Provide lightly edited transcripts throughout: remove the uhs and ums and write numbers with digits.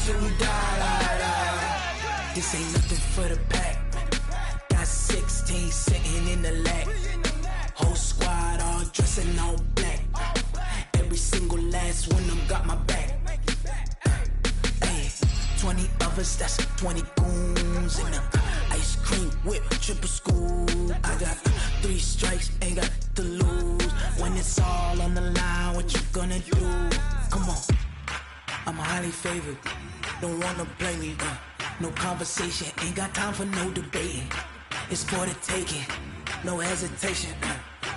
till we die. This ain't nothing for the pack. Got 16 sitting in the lag. Whole squad all dressing all black. Every single last one of them got my back. 20 of us, that's 20 goons in the ice cream whip, triple scoop. I got 3 strikes, ain't got to lose. When it's all on the line, what you gonna do? Come on, I'm highly favored. Don't wanna play me, no conversation, ain't got time for no debating. It's for the taking, no hesitation.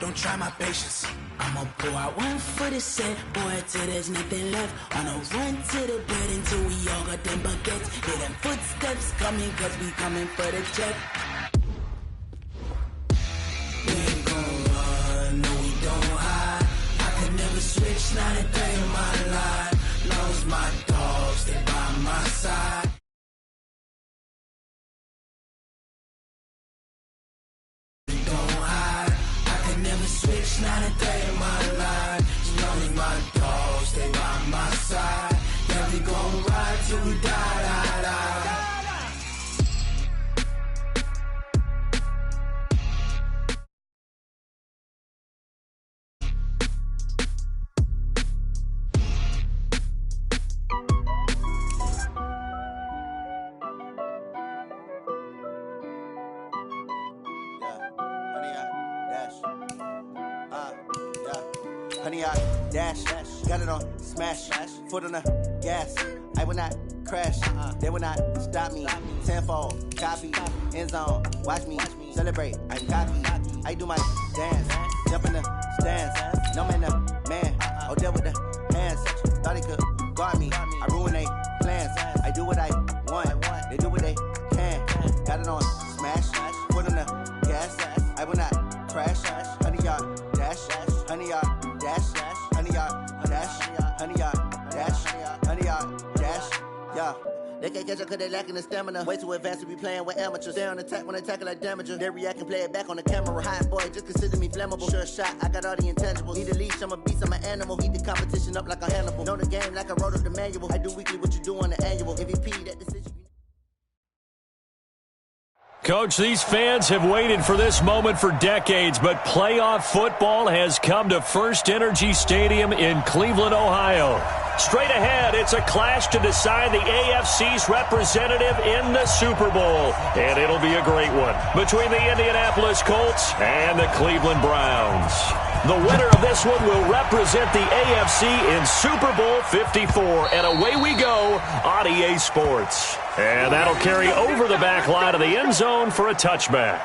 Don't try my patience. I'ma pull out one for the set, boy, till there's nothing left. On a run to the bread until we all got them baguettes. Hear them footsteps coming, cause we coming for the check. We ain't gon' run, no we don't hide. I could never switch, not a day in my life. Lost my dogs, they by my side. Switch, not a day in my life. Slowly my dogs, stay by my side. Yeah, we gon' ride till we die, die, die. Honey, I dash, got it on smash, foot on the gas. I will not crash, they will not stop me. Tenfold, copy, end zone, watch me celebrate. I copy, I do my dance, jump in the stands. No man, man, oh there with the hands. Thought he could guard me, I ruin they plans. I do what I want, they do what they can. Got it on smash, foot on the gas. I will not crash, honey, y'all dash, honey, y'all. Dash, honey, y'all, dash, honey, y'all, dash, honey, y'all, dash, yeah. They can't catch up cause they lacking the stamina. Way too advanced to be playing with amateurs. Stay on attack when they tackle like damager. They react and play it back on the camera. Hot boy, just consider me flammable. Sure shot, I got all the intangibles. Need a leash, I'm a beast, I'm an animal. Eat the competition up like a Hannibal. Know the game like I wrote up the manual. I do weekly what you do on the annual. MVP, that decision. Coach, these fans have waited for this moment for decades, but playoff football has come to First Energy Stadium in Cleveland, Ohio. Straight ahead, it's a clash to decide the AFC's representative in the Super Bowl. And it'll be a great one between the Indianapolis Colts and the Cleveland Browns. The winner of this one will represent the AFC in Super Bowl 54. And away we go on EA Sports. And that'll carry over the back line of the end zone for a touchback.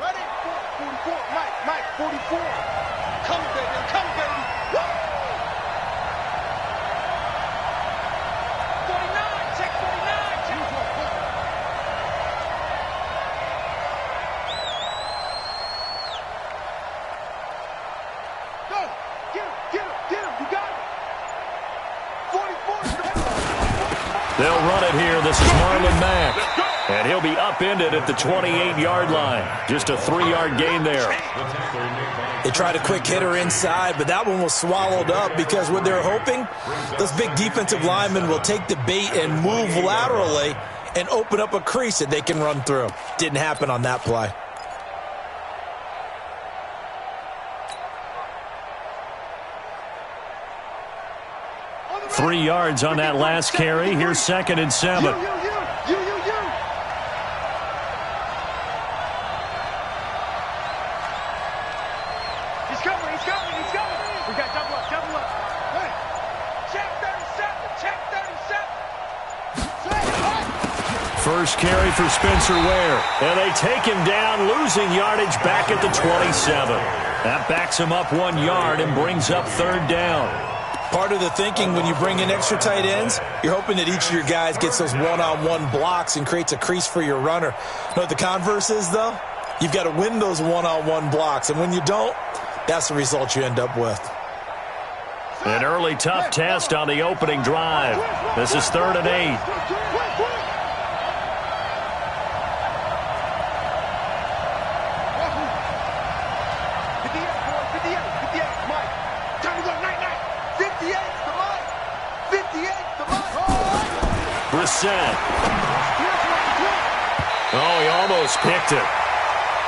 Ready? 44, Mike, 44. Come, baby, come, baby. Woo! 49, check 49. Go, get him, you got it. 44. They'll run it here. This is Marlon Mack. And he'll be upended at the 28-yard line. Just a 3-yard gain there. They tried a quick hitter inside, but that one was swallowed up because what they're hoping, those big defensive linemen will take the bait and move laterally and open up a crease that they can run through. Didn't happen on that play. Three yards on that last carry. Here's 2nd and 7. He's coming. We got double up. Hey, check 37. First carry for Spencer Ware. And they take him down, losing yardage back at the 27. That backs him up 1 yard and brings up 3rd down. Part of the thinking when you bring in extra tight ends, you're hoping that each of your guys gets those one-on-one blocks and creates a crease for your runner. You know what the converse is, though? You've got to win those one-on-one blocks, and when you don't, that's the result you end up with. An early tough test on the opening drive. This is 3rd and 8. set. Oh, he almost picked it.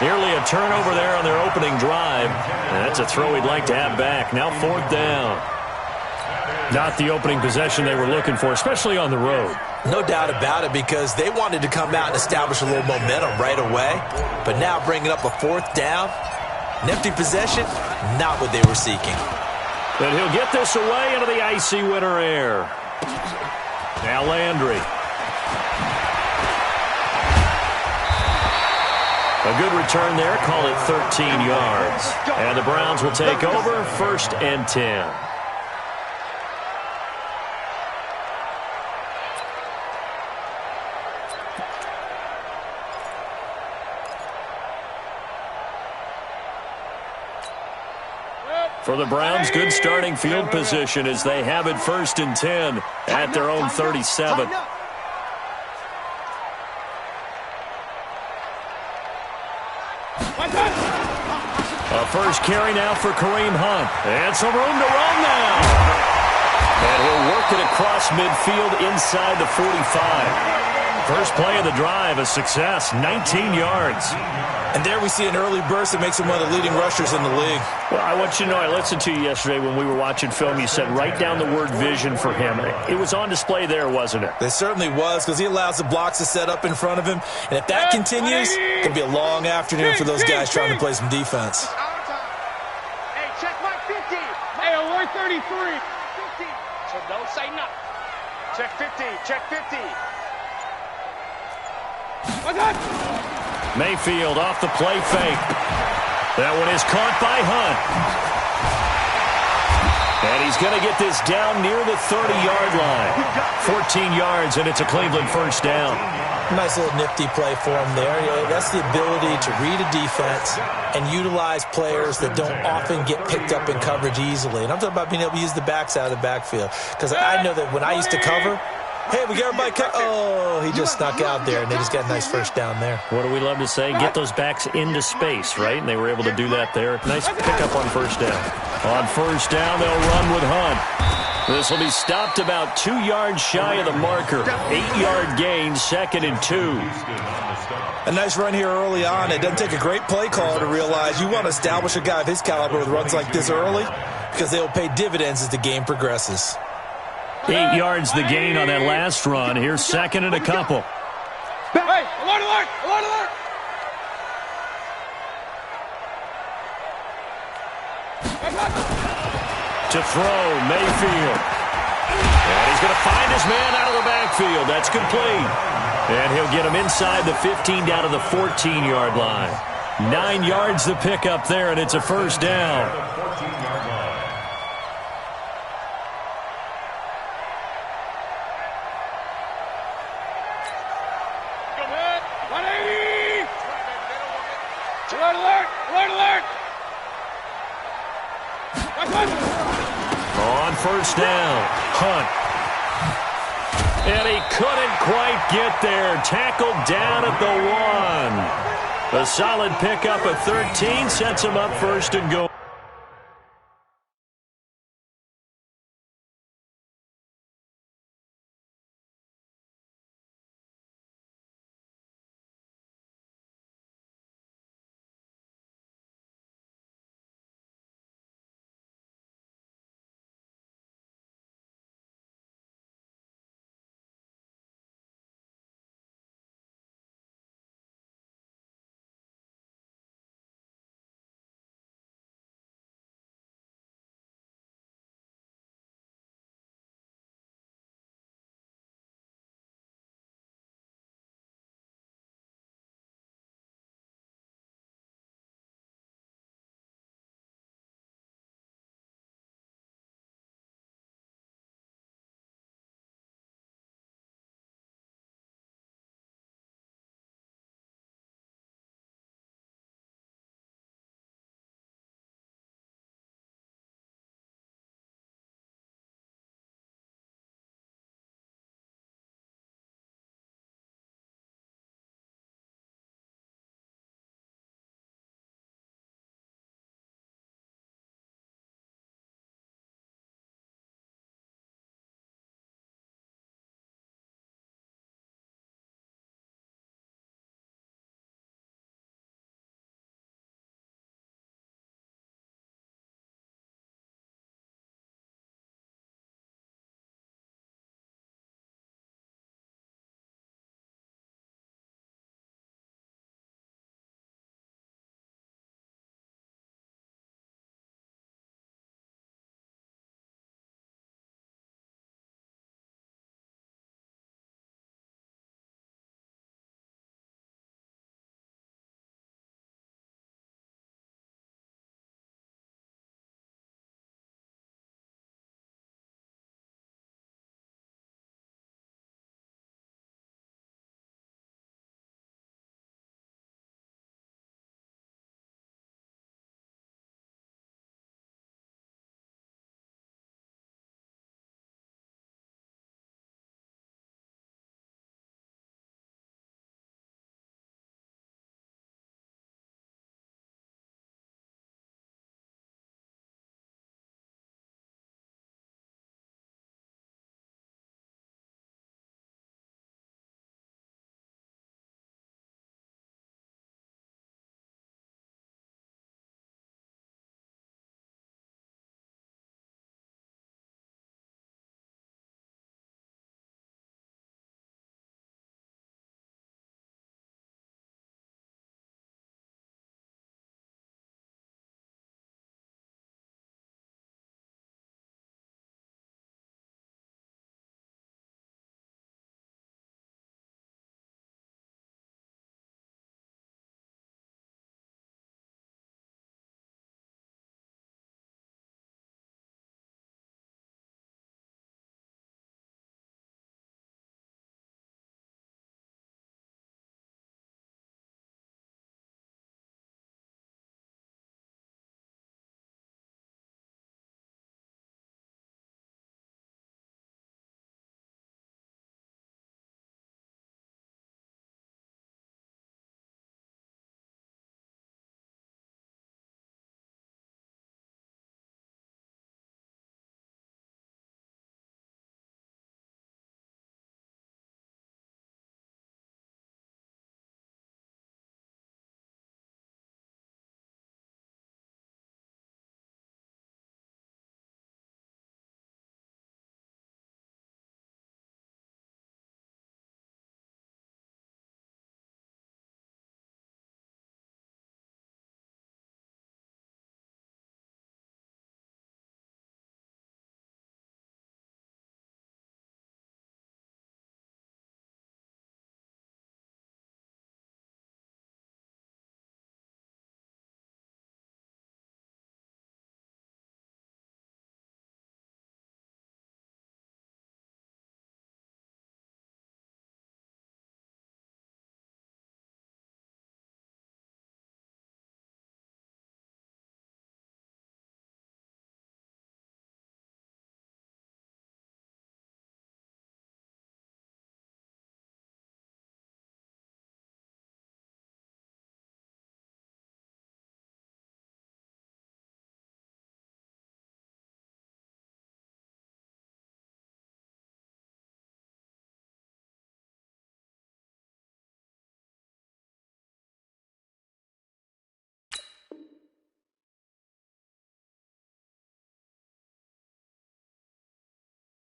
Nearly a turnover there on their opening drive. And that's a throw he'd like to have back. Now 4th down. Not the opening possession they were looking for, especially on the road. No doubt about it, because they wanted to come out and establish a little momentum right away. But now bringing up a 4th down, an empty possession, not what they were seeking. And he'll get this away into the icy winter air. Now Landry. A good return there. Call it 13 yards. And the Browns will take over 1st and 10. For the Browns, good starting field position as they have it 1st and 10 at their own 37. A first carry now for Kareem Hunt. And some room to run now. And he'll work it across midfield inside the 45. First play of the drive, a success, 19 yards. And there we see an early burst that makes him one of the leading rushers in the league. Well, I want you to know, I listened to you yesterday when we were watching film. You said write down the word vision for him. It was on display there, wasn't it? It certainly was, because he allows the blocks to set up in front of him. And if that continues, it could be a long afternoon for those guys trying to play some defense. Hey, check my 50. Hey, alert 33. 50. So don't say nothing. Check 50. Check 50. Mayfield off the play fake. That one is caught by Hunt. And he's going to get this down near the 30-yard line. 14 yards, and it's a Cleveland first down. Nice little nifty play for him there. That's the ability to read a defense and utilize players that don't often get picked up in coverage easily. And I'm talking about being able to use the backs out of the backfield. Because I know that when I used to cover, hey, we got everybody cut. Oh, he just snuck out there, and they just got a nice first down there. What do we love to say? Get those backs into space, right? And they were able to do that there. Nice pickup on first down. On first down, they'll run with Hunt. This will be stopped about 2 yards shy of the marker. 8-yard gain, 2nd and 2. A nice run here early on. It doesn't take a great play caller to realize you want to establish a guy of his caliber with runs like this early, because they will pay dividends as the game progresses. 8 yards the gain on that last run. Here's 2nd and a couple. Hey, alert, alert, alert, alert. To throw, Mayfield. And he's going to find his man out of the backfield. That's complete. And he'll get him inside the 15 down to the 14-yard line. 9 yards the pickup there, and it's a first down. Alert, alert, alert, alert. On first down, Hunt. And he couldn't quite get there. Tackled down at the 1. A solid pickup of 13 sets him up 1st and goal.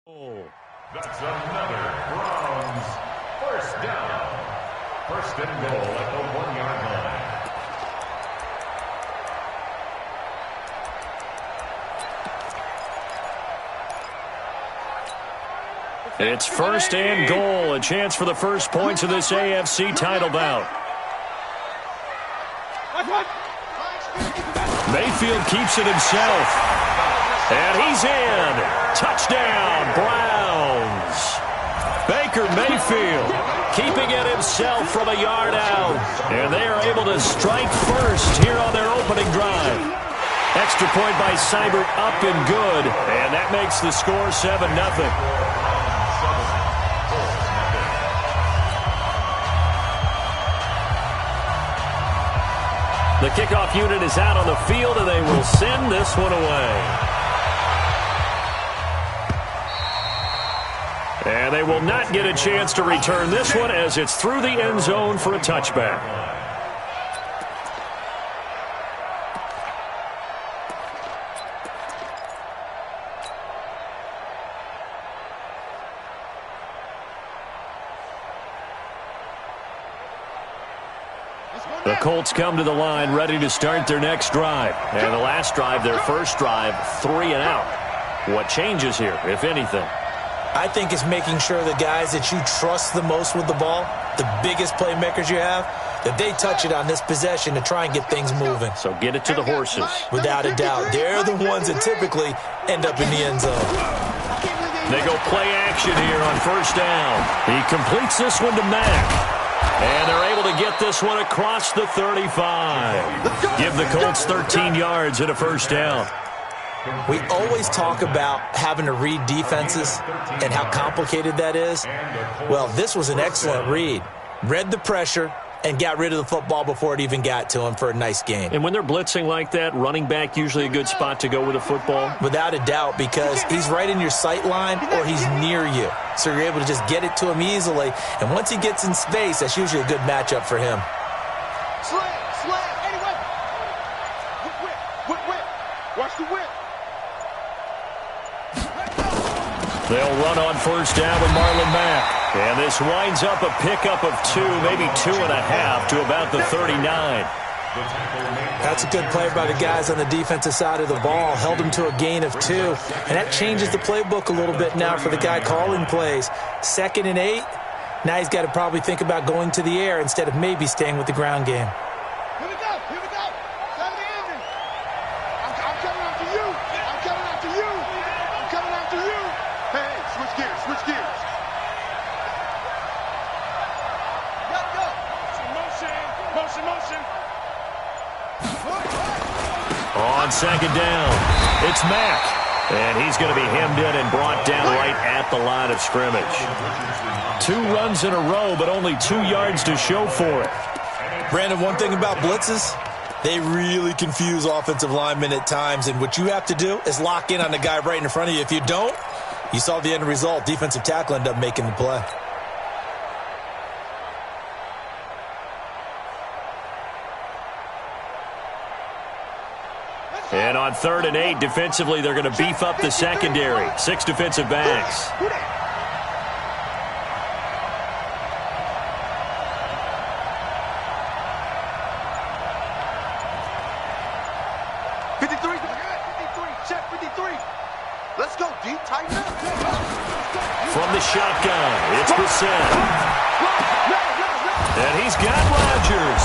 That's another Browns first down. First and goal at the 1-yard line. It's first and goal, a chance for the first points of this AFC title bout. Mayfield keeps it himself. And he's in. Touchdown, Browns. Baker Mayfield keeping it himself from a yard out. And they are able to strike first here on their opening drive. Extra point by Seibert, up and good. And that makes the score 7-0. The kickoff unit is out on the field, and they will send this one away. And they will not get a chance to return this one as it's through the end zone for a touchback. The Colts come to the line ready to start their next drive. And the last drive, their first drive, 3 and out. What changes here, if anything? I think it's making sure the guys that you trust the most with the ball, the biggest playmakers you have, that they touch it on this possession to try and get things moving. So get it to the horses. Without a doubt. They're the ones that typically end up in the end zone. They go play action here on first down. He completes this one to Mack. And they're able to get this one across the 35. Give the Colts 13 yards and a first down. We always talk about having to read defenses and how complicated that is. Well, this was an excellent read. Read the pressure and got rid of the football before it even got to him for a nice game. And when they're blitzing like that, running back usually a good spot to go with a football? Without a doubt, because he's right in your sight line or he's near you. So you're able to just get it to him easily. And once he gets in space, that's usually a good matchup for him. Slant, anyway. Whip. Watch the whip. They'll run on first down with Marlon Mack. And this winds up a pickup of 2, maybe 2.5 to about the 39. That's a good play by the guys on the defensive side of the ball. Held him to a gain of 2. And that changes the playbook a little bit now for the guy calling plays. 2nd and 8. Now he's got to probably think about going to the air instead of maybe staying with the ground game. Here we go. Start the engine. I'm coming after you. I'm coming after you. Hey, switch gears. Motion. On second down, it's Mack. And he's going to be hemmed in and brought down right at the line of scrimmage. 2 runs in a row, but only 2 yards to show for it. Brandon, one thing about blitzes, they really confuse offensive linemen at times. And what you have to do is lock in on the guy right in front of you. If you don't, you saw the end result. Defensive tackle ended up making the play. And on 3rd and 8, defensively, they're going to beef up the secondary. 6 defensive backs. Check 53. Let's go, D. Tighten up. From the shotgun, it's Brissett. And he's got Rodgers.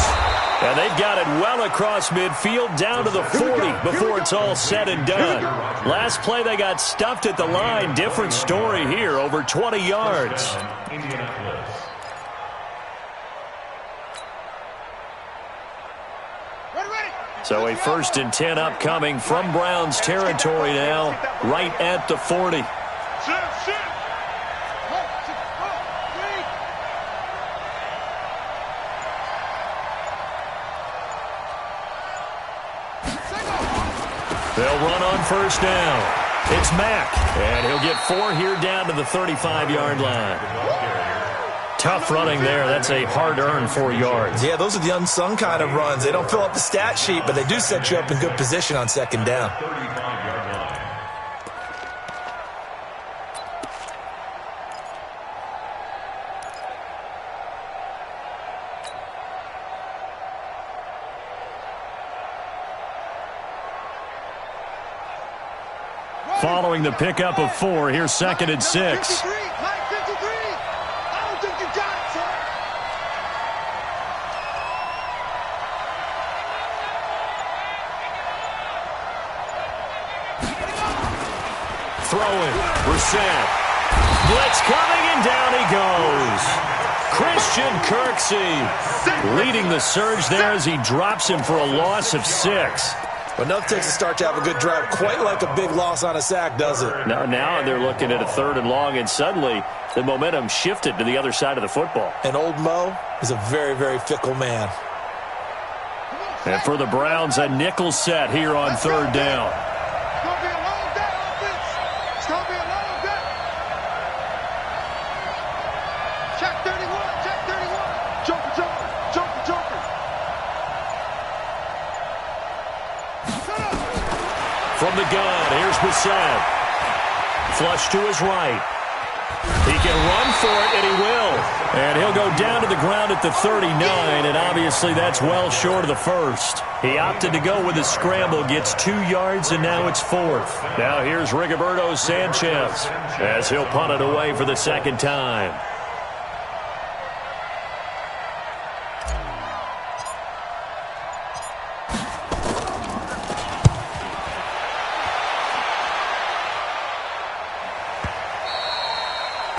And they've got it well across midfield down to the 40 before it's all said and done. Last play they got stuffed at the line. Different story here, over 20 yards. So a 1st and 10 upcoming from Browns territory now, right at the 40. They'll run on first down. It's Mack, and he'll get 4 here down to the 35-yard line. Tough running there. That's a hard-earned 4 yards. Yeah, those are the unsung kind of runs. They don't fill up the stat sheet, but they do set you up in good position on 2nd down. Following the pickup of 4, here's 2nd and 6. 53, Mike 53. I don't think you got it, sir. Throwing. Brissett. Blitz coming, and down he goes. Christian Kirksey leading the surge there as he drops him for a loss of 6. But enough takes a start to have a good drive. Quite like a big loss on a sack, does it? Now they're looking at a 3rd and long, and suddenly the momentum shifted to the other side of the football. And old Mo is a very, very fickle man. And for the Browns, a nickel set here on 3rd down. It's going to be a long day, offense. It's going to be a long day. Check 31, check 31. Joker, joker, joker, joker. From the gun, here's Brissett. Flush to his right. He can run for it, and he will. And he'll go down to the ground at the 39, and obviously that's well short of the 1st. He opted to go with a scramble, gets 2 yards, and now it's 4th. Now here's Rigoberto Sanchez as he'll punt it away for the 2nd time.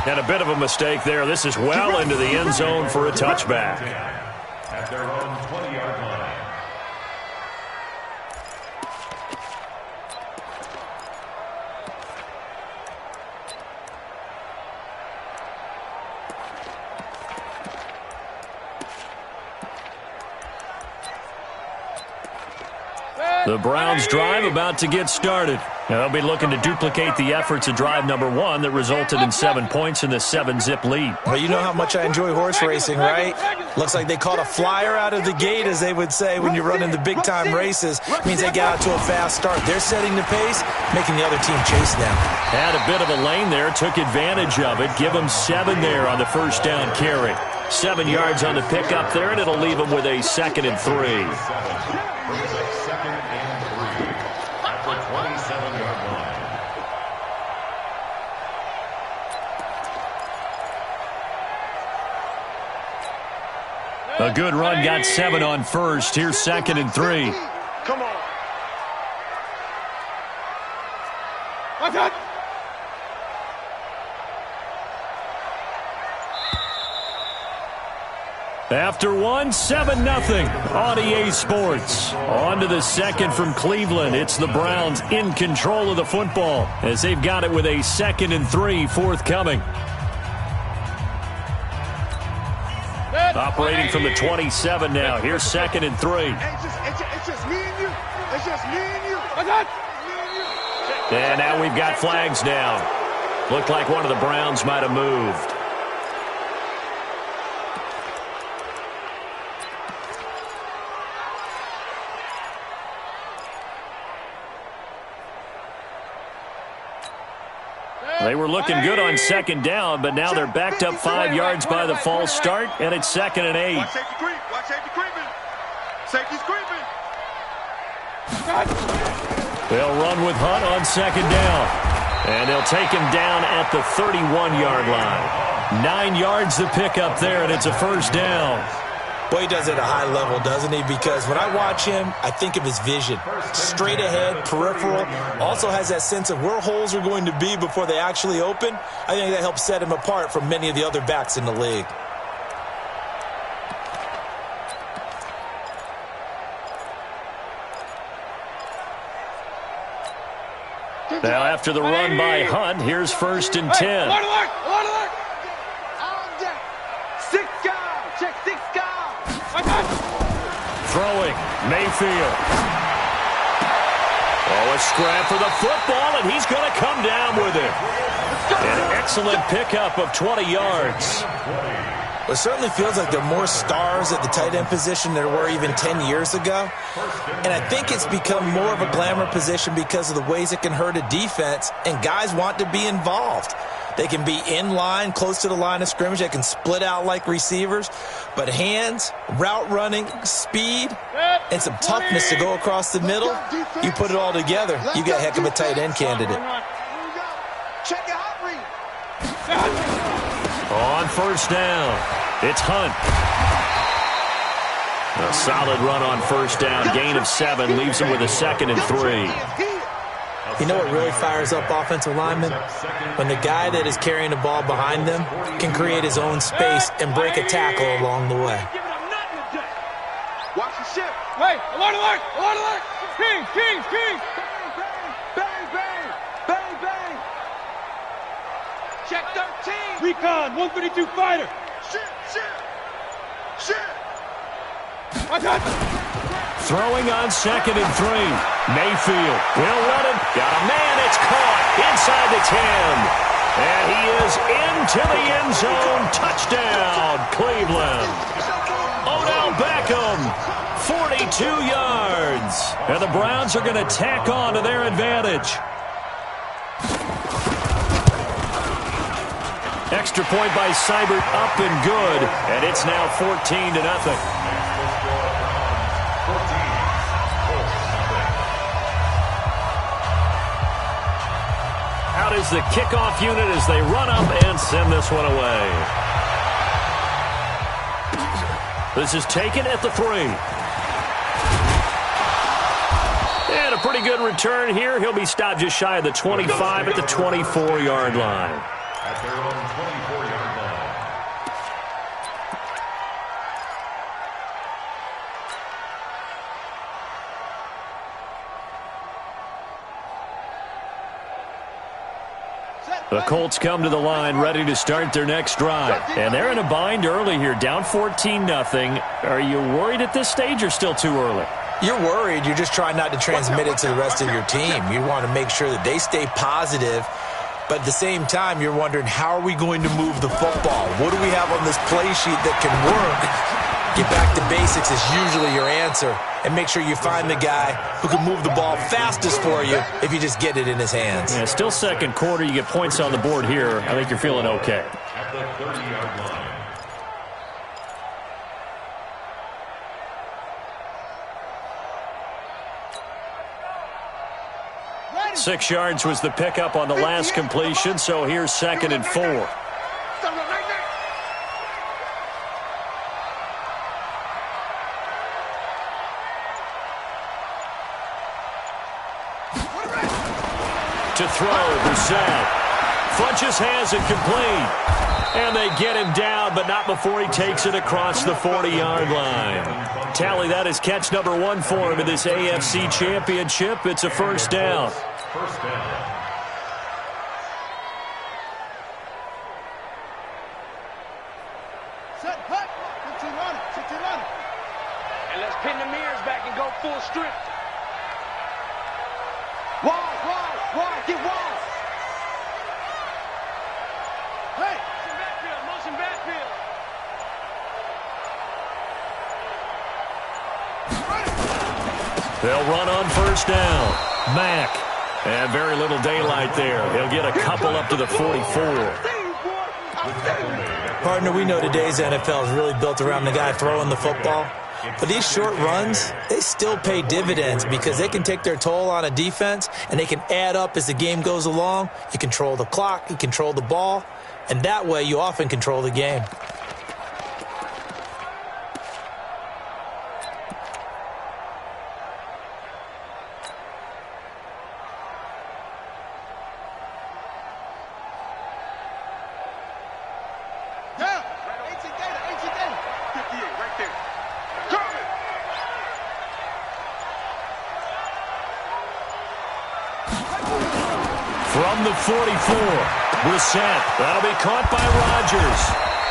And a bit of a mistake there. This is well into the end zone for a touchback. At their own 20-yard line. The Browns drive about to get started. Now they'll be looking to duplicate the efforts of drive number 1 that resulted in 7 points in the 7-zip lead. Well, you know how much I enjoy horse racing, right? Looks like they caught a flyer out of the gate, as they would say when you're running the big-time races. Means they get out to a fast start. They're setting the pace, making the other team chase them. Had a bit of a lane there, took advantage of it. Give them 7 there on the 1st down carry. 7 yards on the pickup there, and it'll leave them with a 2nd and 3. A good run, got 7 on 1st. Here's 2nd and 3. Come on. Watch out. After 1, 7-0 on EA Sports. On to the 2nd from Cleveland. It's the Browns in control of the football as they've got it with a 2nd and 3 forthcoming. Operating from the 27 now. Here's 2nd and 3. It's just me and you. It's just me and you. And now we've got flags down. Looked like one of the Browns might have moved. They were looking good on 2nd down, but now they're backed up 5 yards by the false start, and it's 2nd and 8. Watch safety creep. Watch safety creeping. Safety's creeping. They'll run with Hunt on 2nd down, and they'll take him down at the 31-yard line. 9 yards the pickup there, and it's a 1st down. Boy, he does it at a high level, doesn't he? Because when I watch him, I think of his vision. Straight ahead, peripheral. Also has that sense of where holes are going to be before they actually open. I think that helps set him apart from many of the other backs in the league. Now after the run by Hunt, here's 1st and 10. Throwing, Mayfield. Oh, a scrap for the football, and he's going to come down with it. An excellent pickup of 20 yards. It certainly feels like there are more stars at the tight end position than there were even 10 years ago. And I think it's become more of a glamour position because of the ways it can hurt a defense, and guys want to be involved. They can be in line, close to the line of scrimmage. They can split out like receivers. But hands, route running, speed, and some toughness to go across the middle, you put it all together, you got a heck of a tight end candidate. On first down, it's Hunt. A solid run on first down. Gain of 7 leaves him with a 2nd and 3. You know what really fires up offensive linemen? When the guy that is carrying the ball behind them can create his own space and break a tackle along the way. Watch the ship. Wait, alert, alert, alert, alert. Kings, Kings, Kings. Bang, bang, bang, bang, bang. Check 13. Recon, 132 fighter. Shit, shit, shit. Throwing on 2nd and 3. Mayfield will run it. Got a man. It's caught inside the 10. And he is into the end zone. Touchdown, Cleveland. Odell Beckham, 42 yards. And the Browns are going to tack on to their advantage. Extra point by Seibert, up and good. And it's now 14-0. Out is the kickoff unit as they run up and send this one away. This is taken at the 3. And a pretty good return here. He'll be stopped just shy of the 25 at the 24-yard line. At their own 24-yard line. 'The Colts come to the line ready to start their next drive. And they're in a bind early here, down 14-0. Are you worried at this stage or still too early? You're worried. You're just trying not to transmit it to the rest of your team. You want to make sure that they stay positive. But at the same time, you're wondering, how are we going to move the football? What do we have on this play sheet that can work? Get back to basics is usually your answer. And make sure you find the guy who can move the ball fastest for you if you just get it in his hands. Yeah, still second quarter. You get points on the board here. I think you're feeling okay. At the 30-yard line. 6 yards was the pickup on the last completion, so here's 2nd and 4. To throw, Brissett. Funches has it complete. And they get him down, but not before he takes it across the 40-yard line. Tally, that is catch number 1 for him in this AFC Championship. It's a first down. First down. Set, hut. 15 running, 15 running. And let's pin the mirrors back and go full strip. Wide, get wide. Hey, motion backfield. They'll run on first down. Mack. And very little daylight there. He'll get a couple up to the 44. Partner, we know today's NFL is really built around the guy throwing the football. But these short runs, they still pay dividends because they can take their toll on a defense and they can add up as the game goes along. You control the clock, you control the ball, and that way you often control the game. From the 44, Brissett. That'll be caught by Rodgers.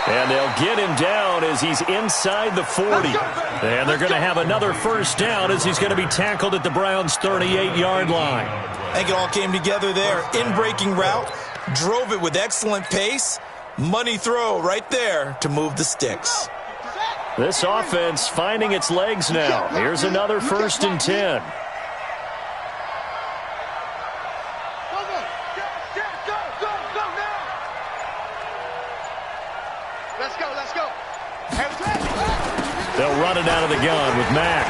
And they'll get him down as he's inside the 40. And they're going to have another first down as he's going to be tackled at the Browns' 38-yard line. I think it all came together there. In-breaking route, drove it with excellent pace. Money throw right there to move the sticks. This offense finding its legs now. Here's another 1st and 10. They'll run it out of the gun with Mack.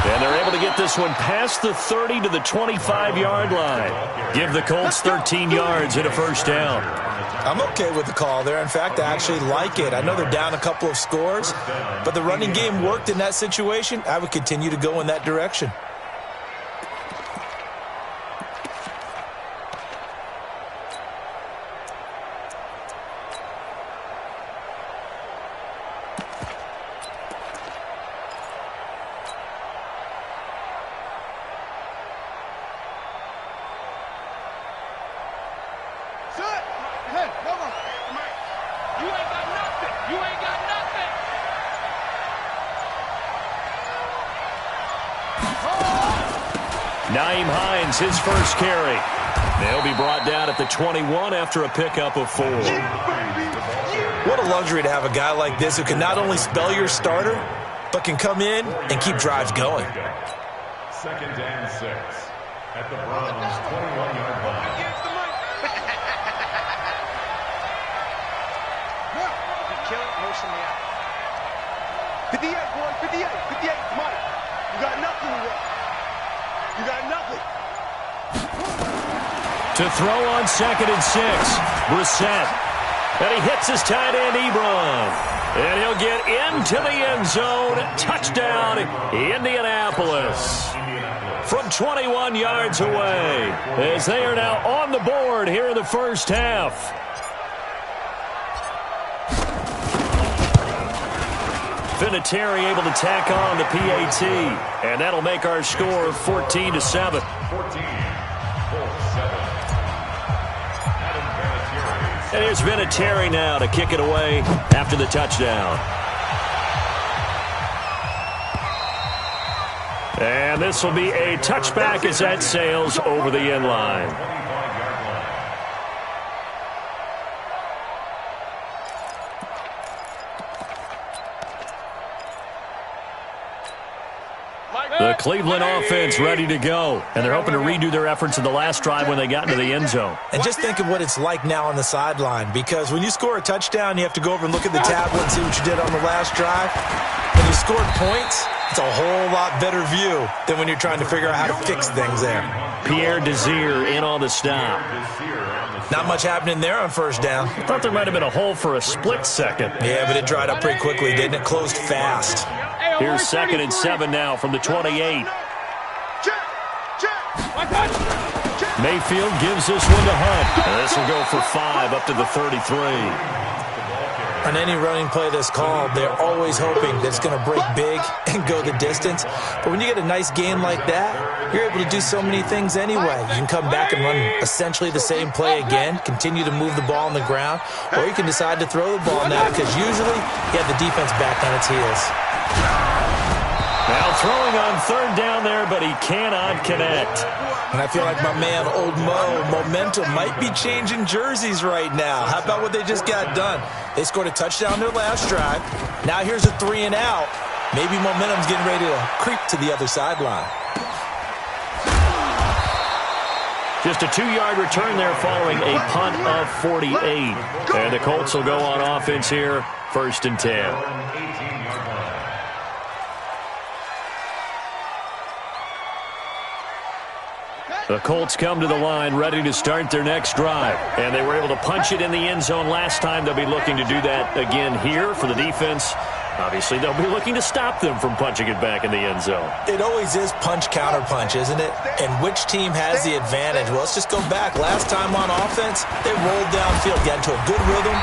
And they're able to get this one past the 30 to the 25-yard line. Give the Colts 13 yards and a first down. I'm okay with the call there. In fact, I actually like it. I know they're down a couple of scores, but the running game worked in that situation. I would continue to go in that direction. His first carry. They'll be brought down at the 21 after a pickup of 4. What a luxury to have a guy like this who can not only spell your starter, but can come in and keep drives going. 2nd and 6 at the Browns' 21-yard line. Kill it, motion me out. 58, boy, 58, 58, Mike. You got nothing to work. You got nothing. To throw on 2nd and 6, Brissett. And he hits his tight end, Ebron. And he'll get into the end zone. Touchdown, Indianapolis. From 21 yards away, as they are now on the board here in the first half. Vinatieri able to tack on the PAT. And that'll make our score 14-7. 14-7. And here's Vinatieri now to kick it away after the touchdown. And this will be a touchback as that sails over the end line. The Cleveland offense ready to go. And they're hoping to redo their efforts in the last drive when they got into the end zone. And just think of what it's like now on the sideline, because when you score a touchdown, you have to go over and look at the tablet and see what you did on the last drive. When you scored points, it's a whole lot better view than when you're trying to figure out how to fix things there. Pierre Desir in on the stop. Not much happening there on first down. I thought there might have been a hole for a split second. Yeah, but it dried up pretty quickly, didn't it? Closed fast. Here's 2nd and 7 now from the 28. Mayfield gives this one to Hunt. And this will go for 5 up to the 33. On any running play that's called, they're always hoping that it's going to break big and go the distance. But when you get a nice game like that, you're able to do so many things anyway. You can come back and run essentially the same play again, continue to move the ball on the ground, or you can decide to throw the ball now because usually you have the defense back on its heels. Now throwing on 3rd down there, but he cannot connect. And I feel like my man, Old Mo, momentum might be changing jerseys right now. How about what they just got done? They scored a touchdown their last drive. Now here's a 3 and out. Maybe momentum's getting ready to creep to the other sideline. Just a 2-yard return there following a punt of 48. And the Colts will go on offense here, 1st and 10. The Colts come to the line ready to start their next drive. And they were able to punch it in the end zone last time. They'll be looking to do that again here for the defense. Obviously, they'll be looking to stop them from punching it back in the end zone. It always is punch-counter-punch, isn't it? And which team has the advantage? Well, let's just go back. Last time on offense, they rolled downfield, got into a good rhythm.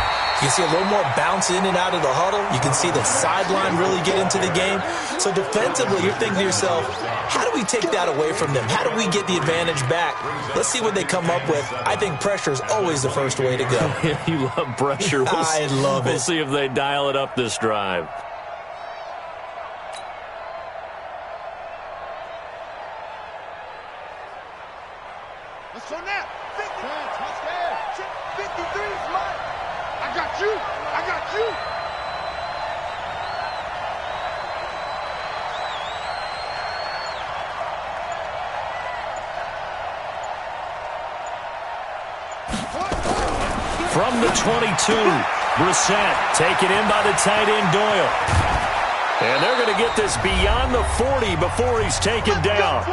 You can see a little more bounce in and out of the huddle. You can see the sideline really get into the game. So defensively, you're thinking to yourself, how do we take that away from them? How do we get the advantage back? Let's see what they come up with. I think pressure is always the first way to go. You love pressure. I love it. We'll see if they dial it up this drive. Let's go now. 50. What's there? 53's mine. I got you. I got you. From the 22, Brissett taken in by the tight end Doyle. And they're going to get this beyond the 40 before he's taken down.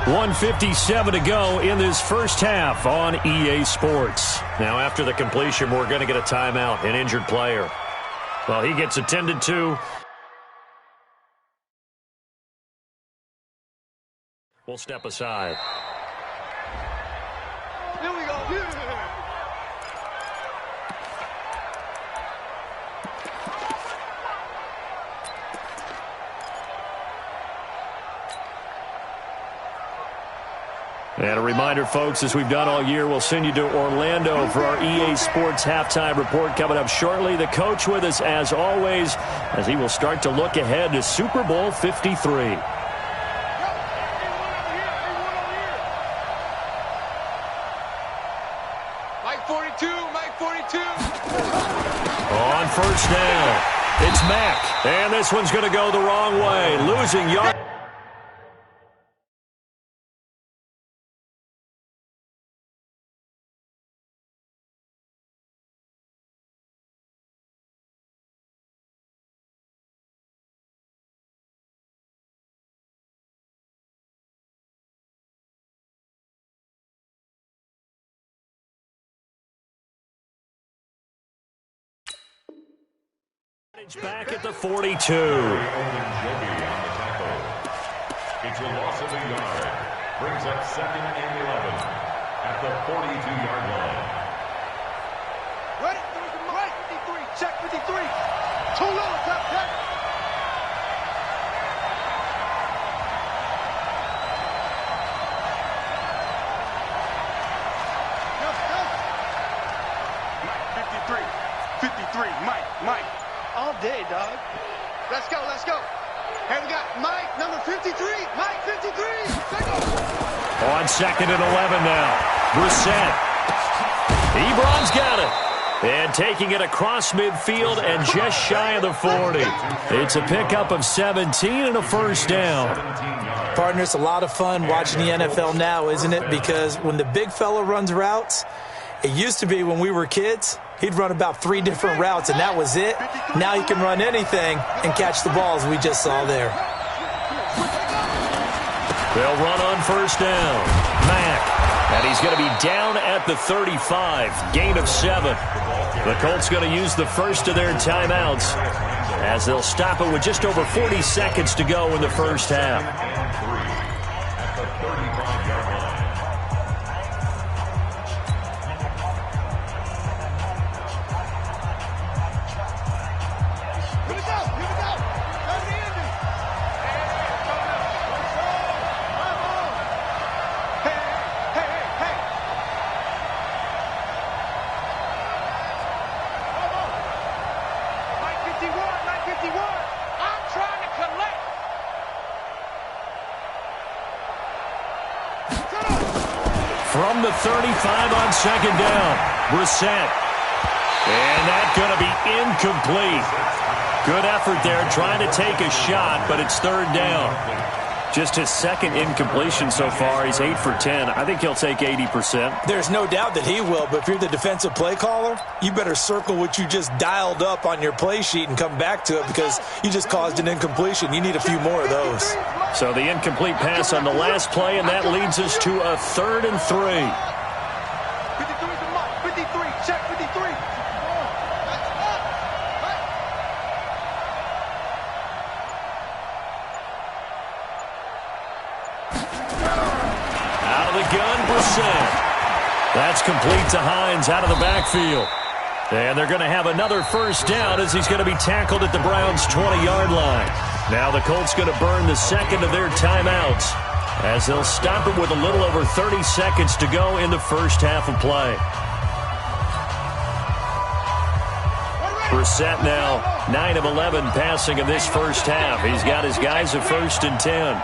1:57 to go in this first half on EA Sports. Now, after the completion, we're going to get a timeout, an injured player. Well, he gets attended to. We'll step aside. Here we go. And a reminder, folks, as we've done all year, we'll send you to Orlando for our EA Sports halftime report coming up shortly. The coach with us, as always, as he will start to look ahead to Super Bowl 53. Mike 42, Mike 42. On first down, it's Mack. And this one's going to go the wrong way, losing yard. Back at the 42. It's a loss of a yard. Brings up 2nd and 11 at the 42-yard line. Ready? Right. 53. Check 53. Too low. Top 10. Mike 53. 53. Mike. All day, dog. Let's go. Here we got Mike, number 53. Mike, 53. Let's go. On 2nd and 11 now. Brissett. Ebron's got it. And taking it across midfield and just shy of the 40. It's a pickup of 17 and a first down. Partner, it's a lot of fun watching the NFL now, isn't it? Because when the big fella runs routes, it used to be when we were kids, he'd run about 3 different routes, and that was it. Now he can run anything and catch the balls we just saw there. They'll run on first down. Mack. And he's going to be down at the 35. Gain of 7. The Colts going to use the first of their timeouts as they'll stop it with just over 40 seconds to go in the first half. At the 35-yard line. From the 35 on 2nd down, Brissett. And that's going to be incomplete. Good effort there trying to take a shot, but it's 3rd down. Just his 2nd incompletion so far. He's 8 for 10. I think he'll take 80%. There's no doubt that he will, but if you're the defensive play caller, you better circle what you just dialed up on your play sheet and come back to it because you just caused an incompletion. You need a few more of those. So the incomplete pass on the last play, and that leads us to a 3rd and 3. 53 to Mike. 53. Check 53. Out of the gun, Brissett. That's complete to Hines out of the backfield. And they're going to have another first down as he's going to be tackled at the Browns' 20-yard line. Now the Colts going to burn the 2nd of their timeouts as they'll stop it with a little over 30 seconds to go in the first half of play. Brissett now 9 of 11 passing in this first half. He's got his guys at 1st and 10.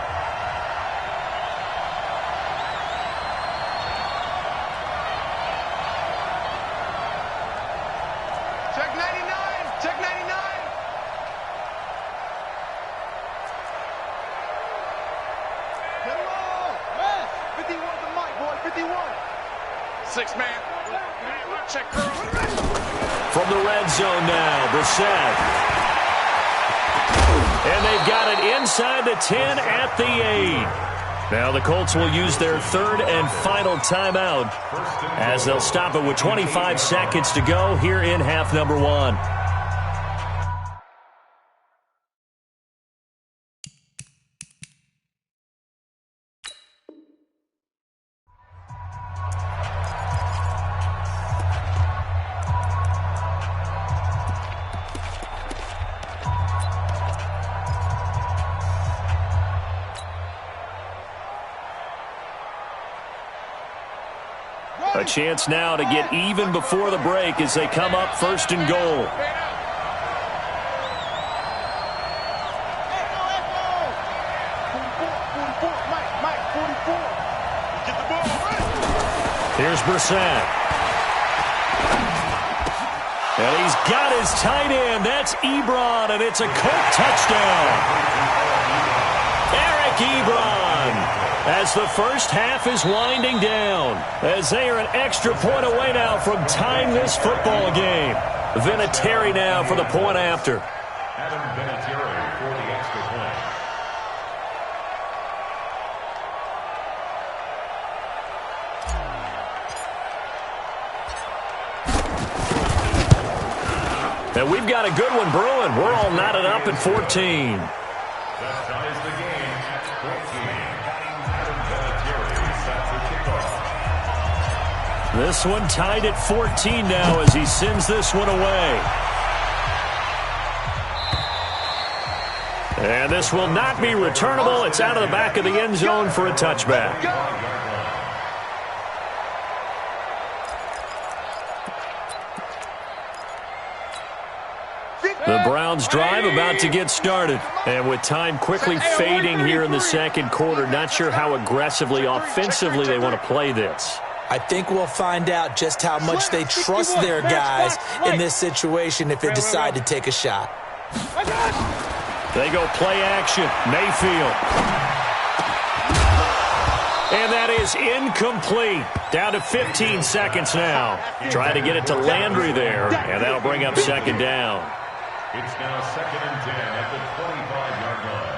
From the red zone now, Brissett. And inside the 10 at the 8. Now the Colts will use their third and final timeout as they'll stop it with 25 seconds to go here in half number 1. A chance now to get even before the break as they come up first and goal. Here's Brissett. And he's got his tight end. That's Ebron, and it's a Colt touchdown. Eric Ebron. As the first half is winding down, as they are an extra point away now from tying this football game. Vinatieri now for the point after. Adam Vinatieri for the extra point. And we've got a good one brewing. We're all knotted up at 14. That ties the game at 14. This one tied at 14 now as he sends this one away. And this will not be returnable. It's out of the back of the end zone for a touchback. The Browns drive about to get started. And with time quickly fading here in the second quarter, not sure how aggressively, offensively they want to play this. I think we'll find out just how much they trust their guys in this situation if they decide to take a shot. They go play action. Mayfield. And that is incomplete. Down to 15 seconds now. Trying to get it to Landry there, and that'll bring up second down. It's now 2nd and 10 at the 25-yard line.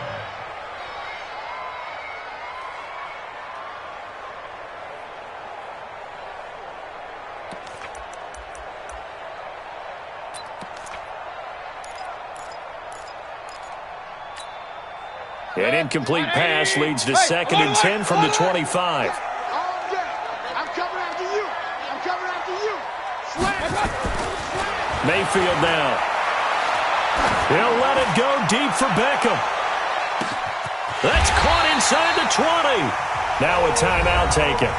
An incomplete pass leads to 2nd and 10 from the 25. I'm coming after you. I'm coming after you. Mayfield now. He'll let it go deep for Beckham. That's caught inside the 20. Now a timeout taken.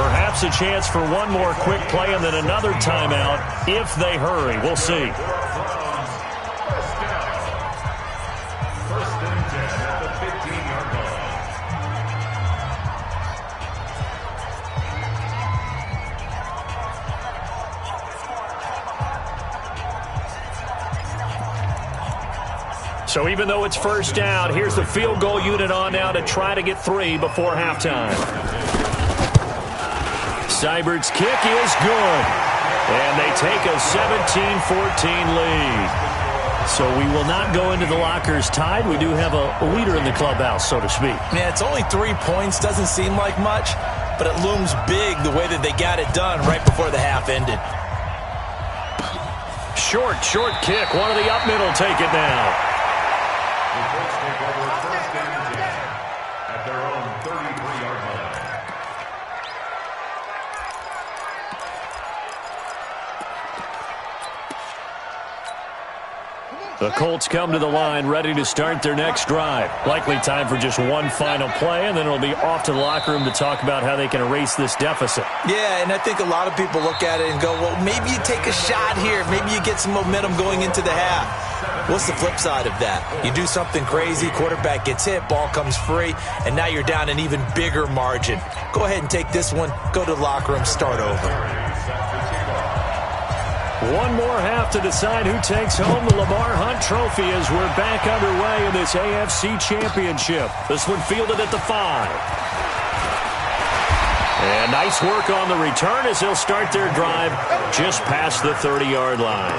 Perhaps a chance for one more quick play and then another timeout if they hurry. We'll see. So even though it's first down, here's the field goal unit on now to try to get 3 before halftime. Seibert's kick is good. And they take a 17-14 lead. So we will not go into the lockers tied. We do have a leader in the clubhouse, so to speak. Yeah, it's only 3 points. Doesn't seem like much, but it looms big the way that they got it done right before the half ended. Short kick. One of the up middle take it now. The Colts take over 1st and 10 at their own 33-yard line. The Colts come to the line ready to start their next drive. Likely time for just one final play, and then it'll be off to the locker room to talk about how they can erase this deficit. Yeah, and I think a lot of people look at it and go, well, maybe you take a shot here. Maybe you get some momentum going into the half. What's the flip side of that? You do something crazy, quarterback gets hit, ball comes free, and now you're down an even bigger margin. Go ahead and take this one, go to the locker room, start over. One more half to decide who takes home the Lamar Hunt Trophy as we're back underway in this AFC Championship. This one fielded at the 5. And nice work on the return as they'll start their drive just past the 30-yard line.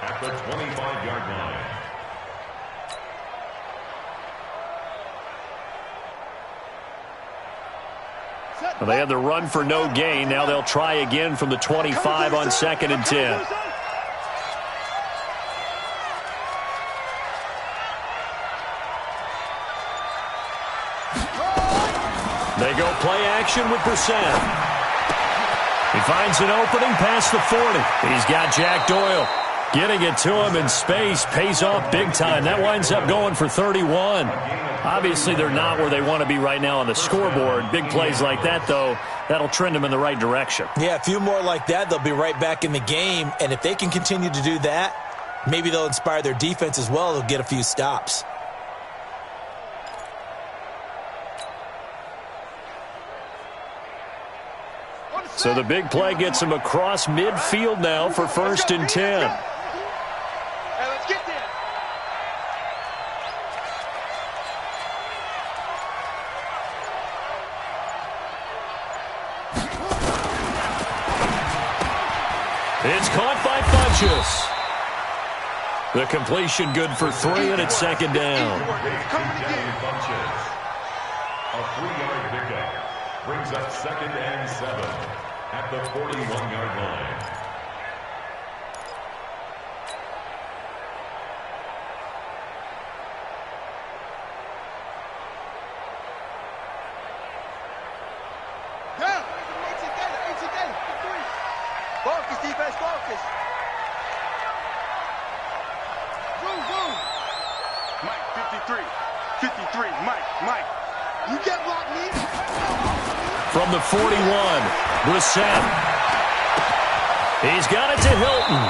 at the 25-yard line. Well, they had the run for no gain. Now they'll try again from the 25 on 2nd and 10. They go play action with Brissett. He finds an opening past the 40. He's got Jack Doyle. Getting it to him in space pays off big time. That winds up going for 31. Obviously, they're not where they want to be right now on the scoreboard. Big plays like that, though, that'll trend them in the right direction. Yeah, a few more like that, they'll be right back in the game. And if they can continue to do that, maybe they'll inspire their defense as well. They'll get a few stops. So the big play gets him across midfield now for 1st and 10. Hey, let's get there. It's caught by Funchess. The completion good for 3, and it's 2nd down. A 3-yard pickup brings up 2nd and 7 at the 41-yard line. Focus, defense, focus. Boom. Mike, 53. 53, Mike. You can't block me. From the 41, Brissett. He's got it to Hilton.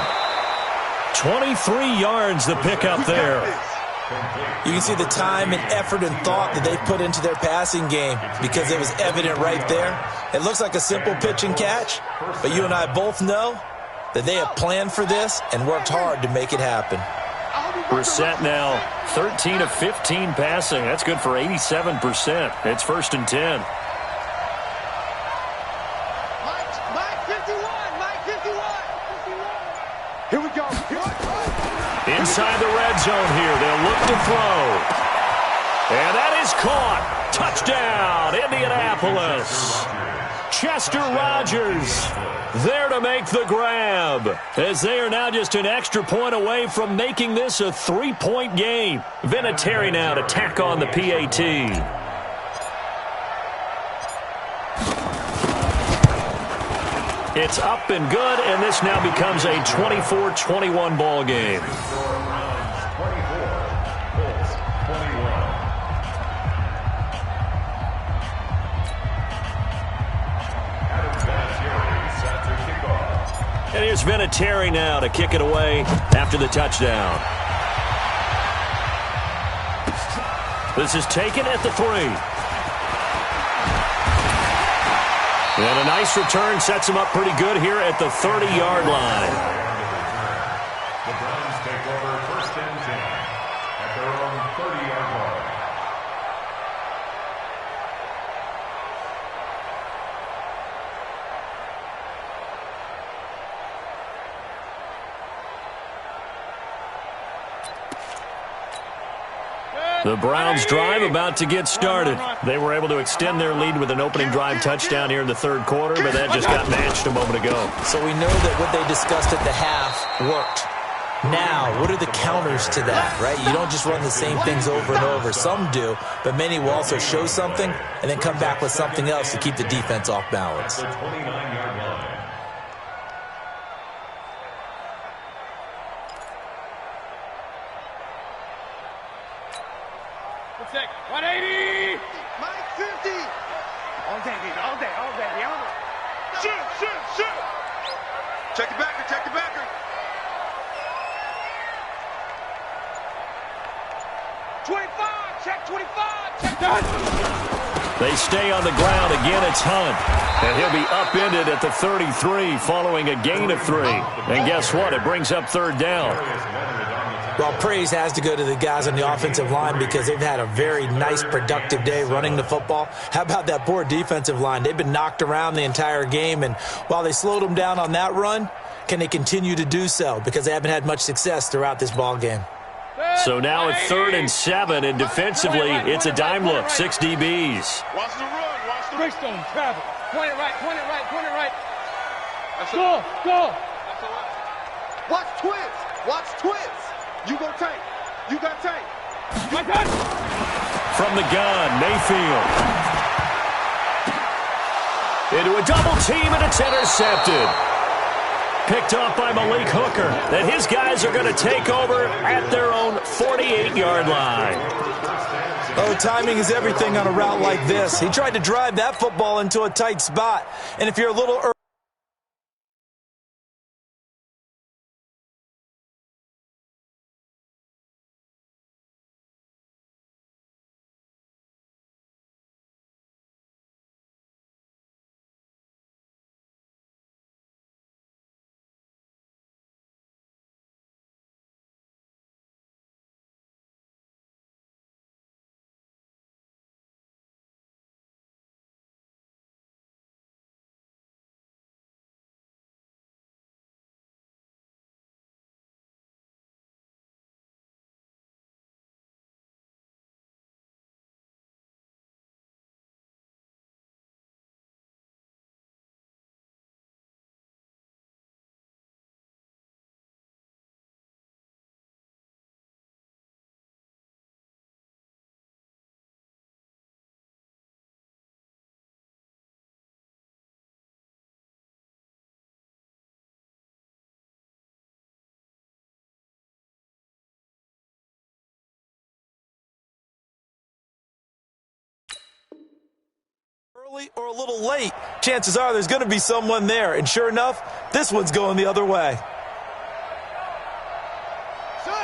23 yards the pickup there. You can see the time and effort and thought that they put into their passing game because it was evident right there. It looks like a simple pitch and catch, but you and I both know that they have planned for this and worked hard to make it happen. Brissett now 13 of 15 passing. That's good for 87%. It's 1st and 10. Mike 51. Here we go. Inside the red zone here. They'll look to throw. And that is caught. Touchdown, Indianapolis. Chester Rogers there to make the grab, as they are now just an extra point away from making this a 3-point game. Vinatieri now to tack on the PAT. It's up and good, and this now becomes a 24-21 ball game. And here's Vinatieri now to kick it away after the touchdown. This is taken at the 3. And a nice return sets him up pretty good here at the 30-yard line. The Browns take over 1st and 10 at their own 30-yard line. The Browns drive about to get started. They were able to extend their lead with an opening drive touchdown here in the 3rd quarter, but that just got matched a moment ago. So we know that what they discussed at the half worked. Now, what are the counters to that, right? You don't just run the same things over and over. Some do, but many will also show something and then come back with something else to keep the defense off balance. The 29-yard line. Check. 180. Mike 50. All day, baby. All day. Shoot. Check the backer. 25. Check 25. Check that. They stay on the ground. Again, it's Hunt. And he'll be upended at the 33 following a gain of 3. And guess what? It brings up 3rd down. Well, praise has to go to the guys on the offensive line because they've had a very nice, productive day running the football. How about that poor defensive line? They've been knocked around the entire game, and while they slowed them down on that run, can they continue to do so? Because they haven't had much success throughout this ball game. So now at 3rd and 7, and defensively, it's a dime look, 6 DBs. Watch the run, watch the Greystone, travel. Point it right, point it right, point it right. Go, go. Watch twins, watch twins. You go tank, you got tank. My God. From the gun, Mayfield. Into a double team, and it's intercepted. Picked off by Malik Hooker. Then his guys are going to take over at their own 48-yard line. Oh, timing is everything on a route like this. He tried to drive that football into a tight spot. And if you're a little early, or a little late, chances are there's going to be someone there. And sure enough, this one's going the other way.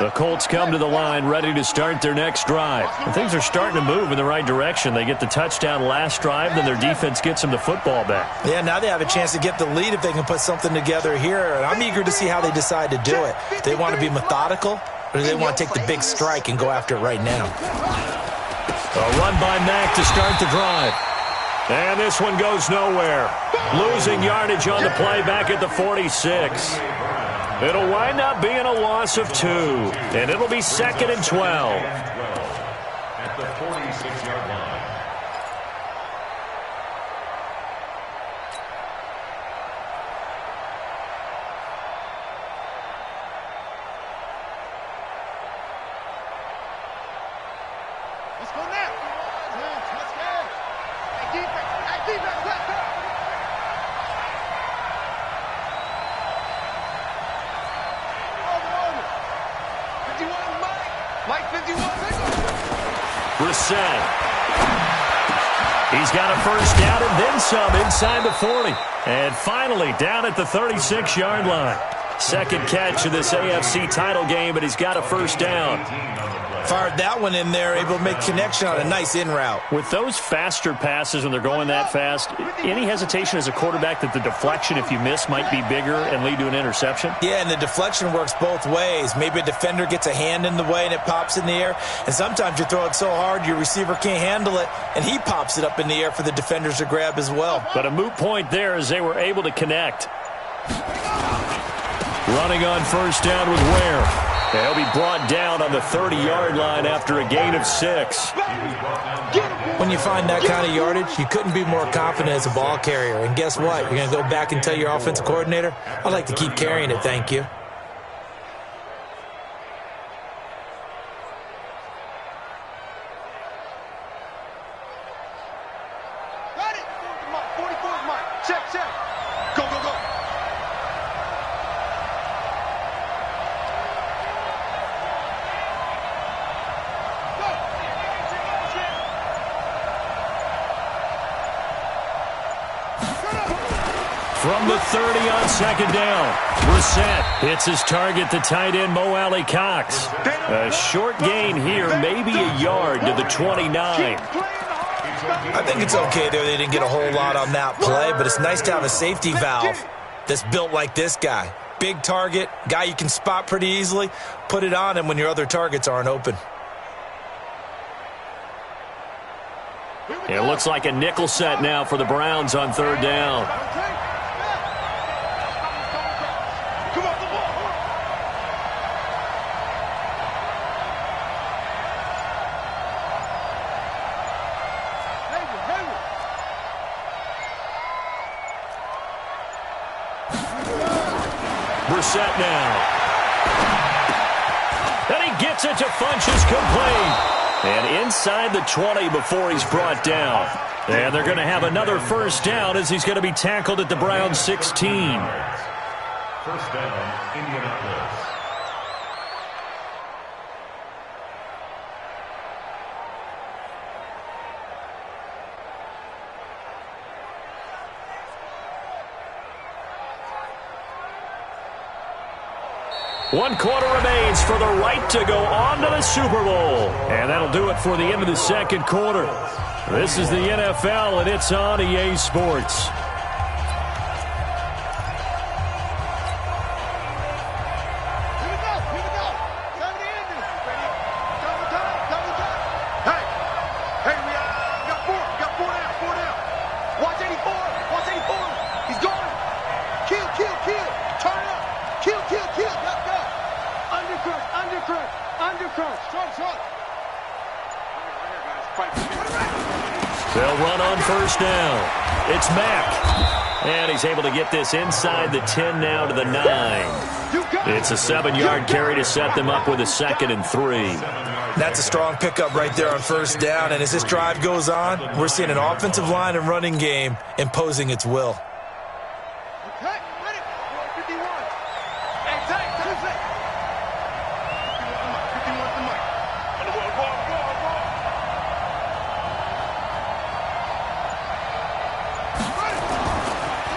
The Colts come to the line ready to start their next drive. And things are starting to move in the right direction. They get the touchdown last drive, then their defense gets them the football back. Yeah, now they have a chance to get the lead if they can put something together here. And I'm eager to see how they decide to do it. Do they want to be methodical, or do they want to take the big strike and go after it right now? A run by Mack to start the drive. And this one goes nowhere. Losing yardage on the play back at the 46. It'll wind up being a loss of 2. And it'll be 2nd and 12. At the 46-yard line. Let's go now. Let's go. Hey, defense, let's go. Mike 51, Brissett. He's got a first down and then some inside the 40. And finally down at the 36-yard line. Second catch of this AFC title game, and he's got a first down. Fired that one in there, able to make connection on a nice in route. With those faster passes when they're going that fast, any hesitation as a quarterback that the deflection, if you miss, might be bigger and lead to an interception? Yeah, and the deflection works both ways. Maybe a defender gets a hand in the way and it pops in the air. And sometimes you throw it so hard your receiver can't handle it, and he pops it up in the air for the defenders to grab as well. But a moot point there as they were able to connect. Running on first down with Ware. He'll be brought down on the 30-yard line after a gain of 6. When you find that kind of yardage, you couldn't be more confident as a ball carrier. And guess what? You're going to go back and tell your offensive coordinator, I'd like to keep carrying it, thank you. Got it. 44's mine. Check. Go. From the 30 on second down, Brissett hits his target, the tight end Mo Alley Cox. A short gain here, maybe a yard to the 29. I think it's okay there. They didn't get a whole lot on that play, but it's nice to have a safety valve that's built like this guy. big target, guy you can spot pretty easily. Put it on him when your other targets aren't open. It looks like a nickel set now for the Browns on third down. Brissett now. And he gets it to Funchess complete. And inside the 20 before he's brought down. And they're going to have another first down as he's going to be tackled at the Browns 16. First down, Indianapolis. One quarter remains for the right to go on to the Super Bowl. And that'll do it for the end of the second quarter. This is the NFL, and it's on EA Sports. They'll run on first down. It's Mack. And he's able to get this inside the 10 now to the 9. It's a 7-yard carry to set them up with a 2nd and 3. That's a strong pickup right there on first down. And as this drive goes on, we're seeing an offensive line and running game imposing its will.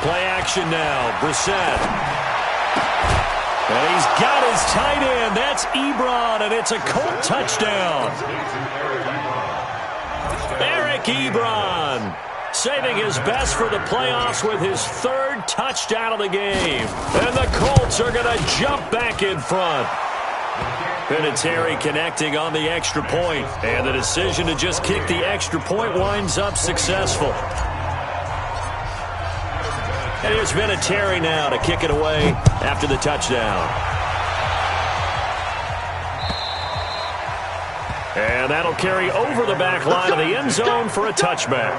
Play action now. Brissett. And he's got his tight end. That's Ebron, and it's a Colt touchdown. Eric Ebron saving his best for the playoffs with his 3rd touchdown of the game. And the Colts are going to jump back in front. Vinatieri connecting on the extra point. And the decision to just kick the extra point winds up successful. And here's Vinatieri now to kick it away after the touchdown. And that'll carry over the back line of the end zone for a touchback.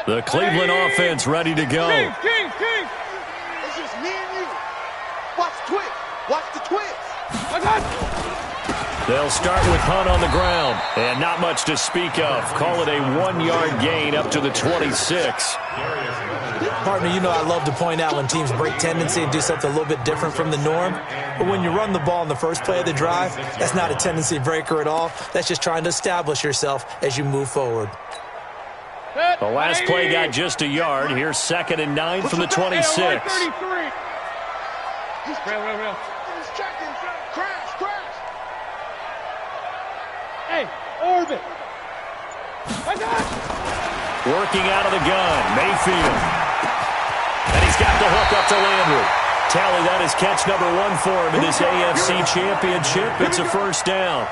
The Cleveland offense ready to go. King. It's just me and you. Watch the twist. Watch the twist. They'll start with Hunt on the ground. And not much to speak of. Call it a 1-yard gain up to the 26. Partner, you know I love to point out when teams break tendency and do something a little bit different from the norm. But when you run the ball in the first play of the drive, that's not a tendency breaker at all. That's just trying to establish yourself as you move forward. The last play got just a yard. Here's 2nd and 9 from the 26. He's checking. Crash. Hey, orbit. Working out of the gun, Mayfield. And he's got the hook up to Landry. Tally, that is catch number 1 for him in this AFC Championship. It's a first down.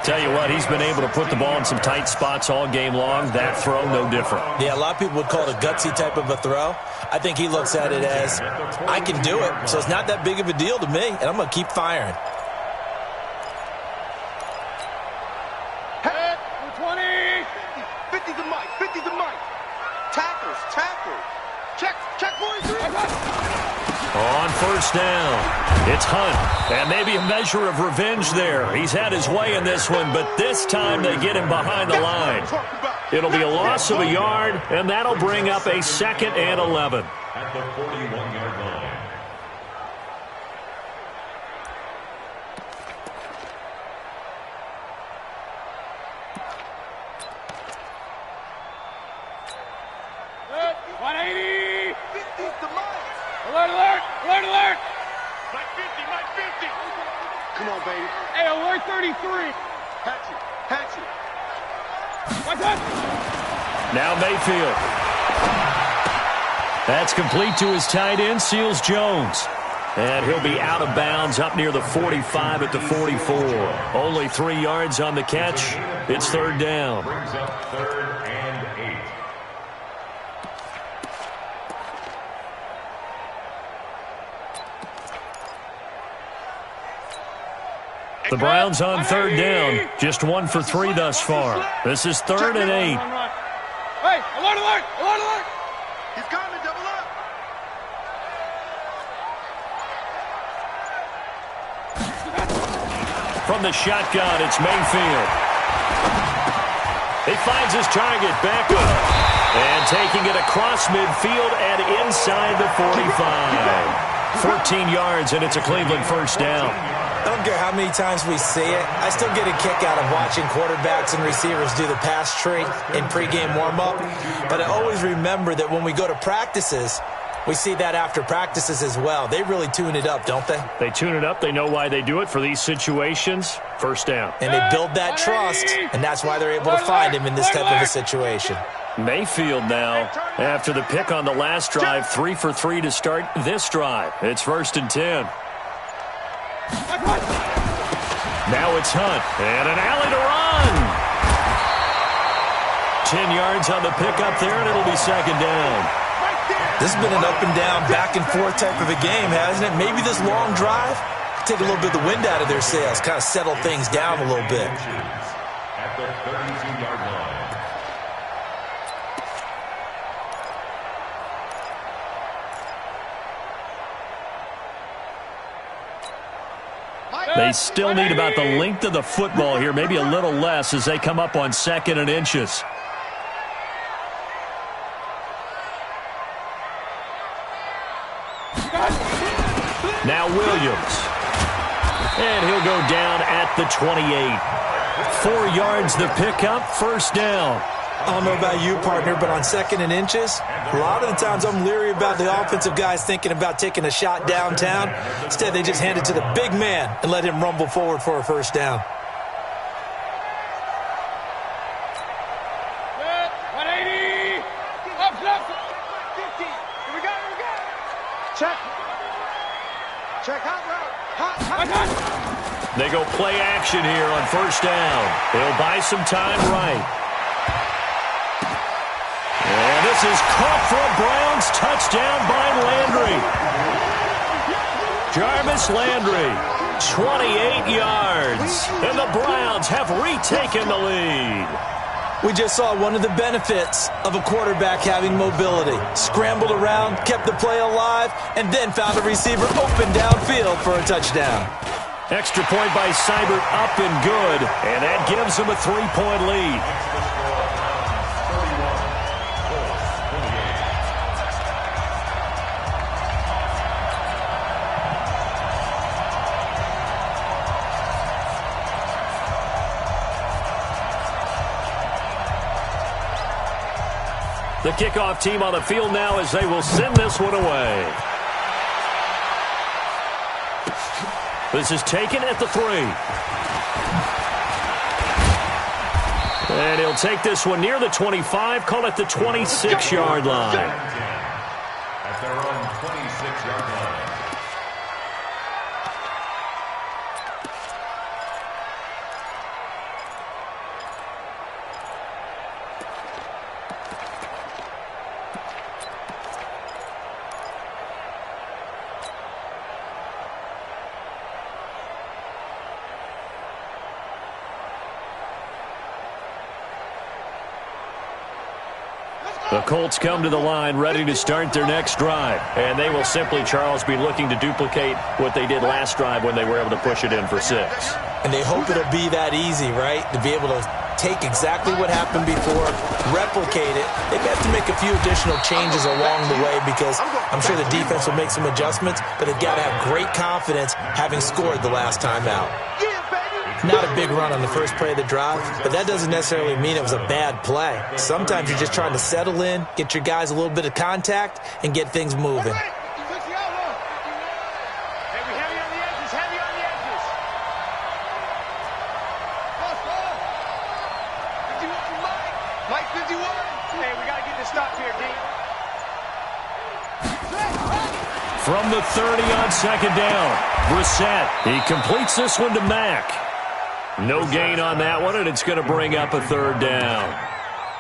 Tell you what, he's been able to put the ball in some tight spots all game long. That throw, no different. Yeah, a lot of people would call it a gutsy type of a throw. I think he looks at it as, I can do it, so it's not that big of a deal to me, and I'm going to keep firing. Head, 20. 50's the mic. Tackles. Check 43. On first down, it's Hunt. And maybe a measure of revenge there. He's had his way in this one, but this time they get him behind the line. It'll be a loss of a yard, and that'll bring up a 2nd and 11. At the 41-yard line. Alert! 33. Hatchet. What's that? Now Mayfield. That's complete to his tight end, Seals Jones. And he'll be out of bounds up near the 45 at the 44. Only 3 yards on the catch. It's third down. Brings up 3rd and 8. The Browns on third down. Just 1 for 3 thus far. This is 3rd and 8. Hey, alert, alert, alert, alert. He's coming, double up. From the shotgun, it's Mayfield. He finds his target back up. And taking it across midfield and inside the 45. 14 yards, and it's a Cleveland first down. I don't care how many times we see it. I still get a kick out of watching quarterbacks and receivers do the pass tree in pregame warm-up. But I always remember that when we go to practices, we see that after practices as well. They really tune it up, don't they? They tune it up. They know why they do it for these situations. First down. And they build that trust, and that's why they're able to find him in this type of a situation. Mayfield now, after the pick on the last drive, 3 for 3 to start this drive. It's 1st and 10. Now it's Hunt, and an alley to run. 10 yards on the pickup there, and it'll be 2nd down. This has been an up-and-down, back-and-forth type of a game, hasn't it? Maybe this long drive, take a little bit of the wind out of their sails, kind of settle things down a little bit. At the 32-yard line. They still need about the length of the football here, maybe a little less as they come up on 2nd and inches. Now Williams. And he'll go down at the 28. 4 yards the pickup, first down. I don't know about you, partner, but on 2nd and inches, a lot of the times I'm leery about the offensive guys thinking about taking a shot downtown. Instead, they just hand it to the big man and let him rumble forward for a first down. 180. Up, left. 50. Here we go. Check. Hot route. Hot. They go play action here on first down. They'll buy some time right. And this is caught for a Browns touchdown by Landry. Jarvis Landry, 28 yards. And the Browns have retaken the lead. We just saw one of the benefits of a quarterback having mobility. Scrambled around, kept the play alive, and then found a receiver open downfield for a touchdown. Extra point by Seibert, up and good. And that gives them a 3-point lead. The kickoff team on the field now as they will send this one away. This is taken at the 3. And he'll take this one near the 25, call it the 26-yard line. At their own 26-yard line. The Colts come to the line ready to start their next drive. And they will simply, Charles, be looking to duplicate what they did last drive when they were able to push it in for 6. And they hope it'll be that easy, right? To be able to take exactly what happened before, replicate it. They may have to make a few additional changes along the way because I'm sure the defense will make some adjustments, but they've got to have great confidence having scored the last time out. Not a big run on the first play of the drive, but that doesn't necessarily mean it was a bad play. Sometimes you're just trying to settle in, get your guys a little bit of contact, and get things moving. From the 30 on second down, Brissett. He completes this one to Mack. No gain on that one, and it's going to bring up a third down.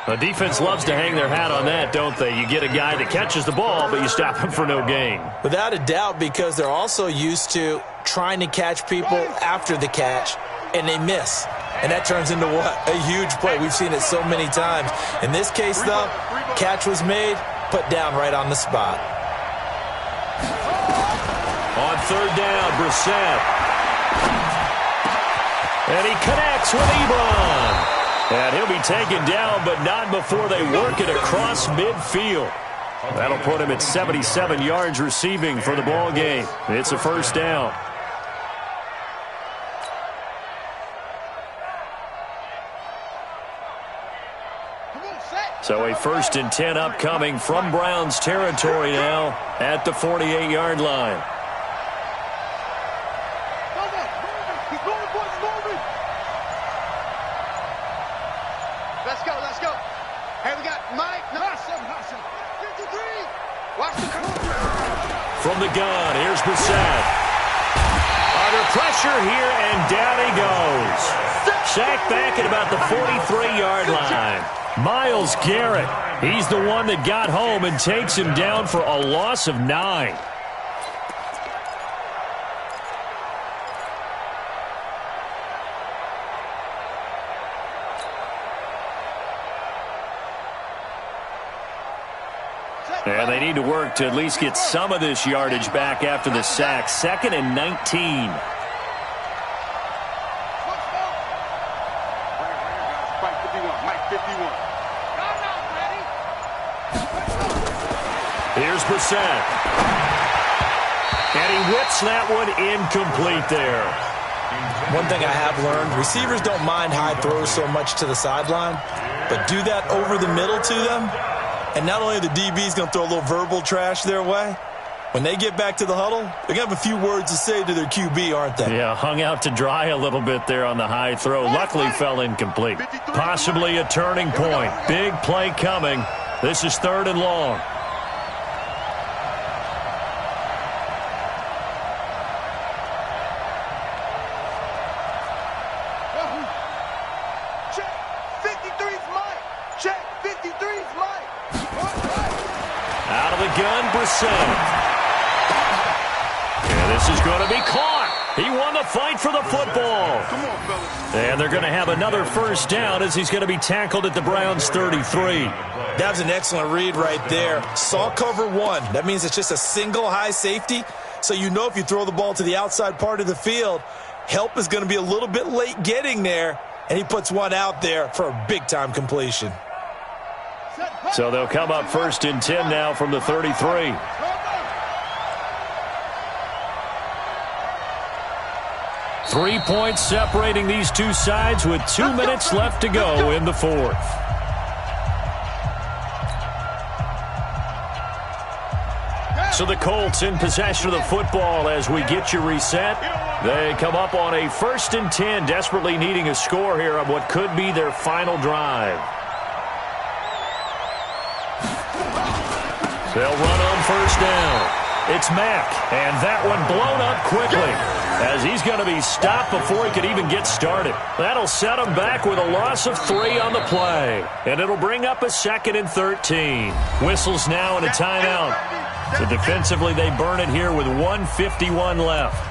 The defense loves to hang their hat on that, don't they? You get a guy that catches the ball, but you stop him for no gain. Without a doubt, because they're also used to trying to catch people after the catch, and they miss. And that turns into what? A huge play. We've seen it so many times. In this case, though, catch was made, put down right on the spot. On third down, Brissett. And he connects with Ebron. And he'll be taken down, but not before they work it across midfield. That'll put him at 77 yards receiving for the ball game. It's a first down. So a 1st and 10 upcoming from Browns territory now at the 48-yard line. Let's go. Hey, we got Mike. Hustle. 53. Watch the from the gun, here's Brissett. Under pressure here, and down he goes. Sacked back at about the 43-yard line. Myles Garrett, he's the one that got home and takes him down for a loss of 9. And they need to work to at least get some of this yardage back after the sack. 2nd and 19. Here's Brissett. And he whips that one incomplete there. One thing I have learned, receivers don't mind high throws so much to the sideline, but do that over the middle to them. And not only are the DBs going to throw a little verbal trash their way, when they get back to the huddle, they're going to have a few words to say to their QB, aren't they? Yeah, hung out to dry a little bit there on the high throw. Luckily fell incomplete. Possibly a turning point. Big play coming. This is 3rd and long. Gun, Brissett. And this is going to be caught. He won the fight for the football. Come on, fellas. And they're going to have another first down as he's going to be tackled at the Browns' 33. That was an excellent read right there. Saw cover 1. That means it's just a single high safety. So you know if you throw the ball to the outside part of the field, help is going to be a little bit late getting there. And he puts one out there for a big-time completion. So they'll come up 1st and 10 now from the 33. Three points separating these two sides with 2 minutes left to go in the 4th. So the Colts in possession of the football as we get you reset. They come up on a 1st and 10, desperately needing a score here on what could be their final drive. They'll run on 1st down. It's Mack, and that one blown up quickly as he's going to be stopped before he could even get started. That'll set him back with a loss of 3 on the play, and it'll bring up a 2nd and 13. Whistles now and a timeout. So defensively, they burn it here with 1:51 left.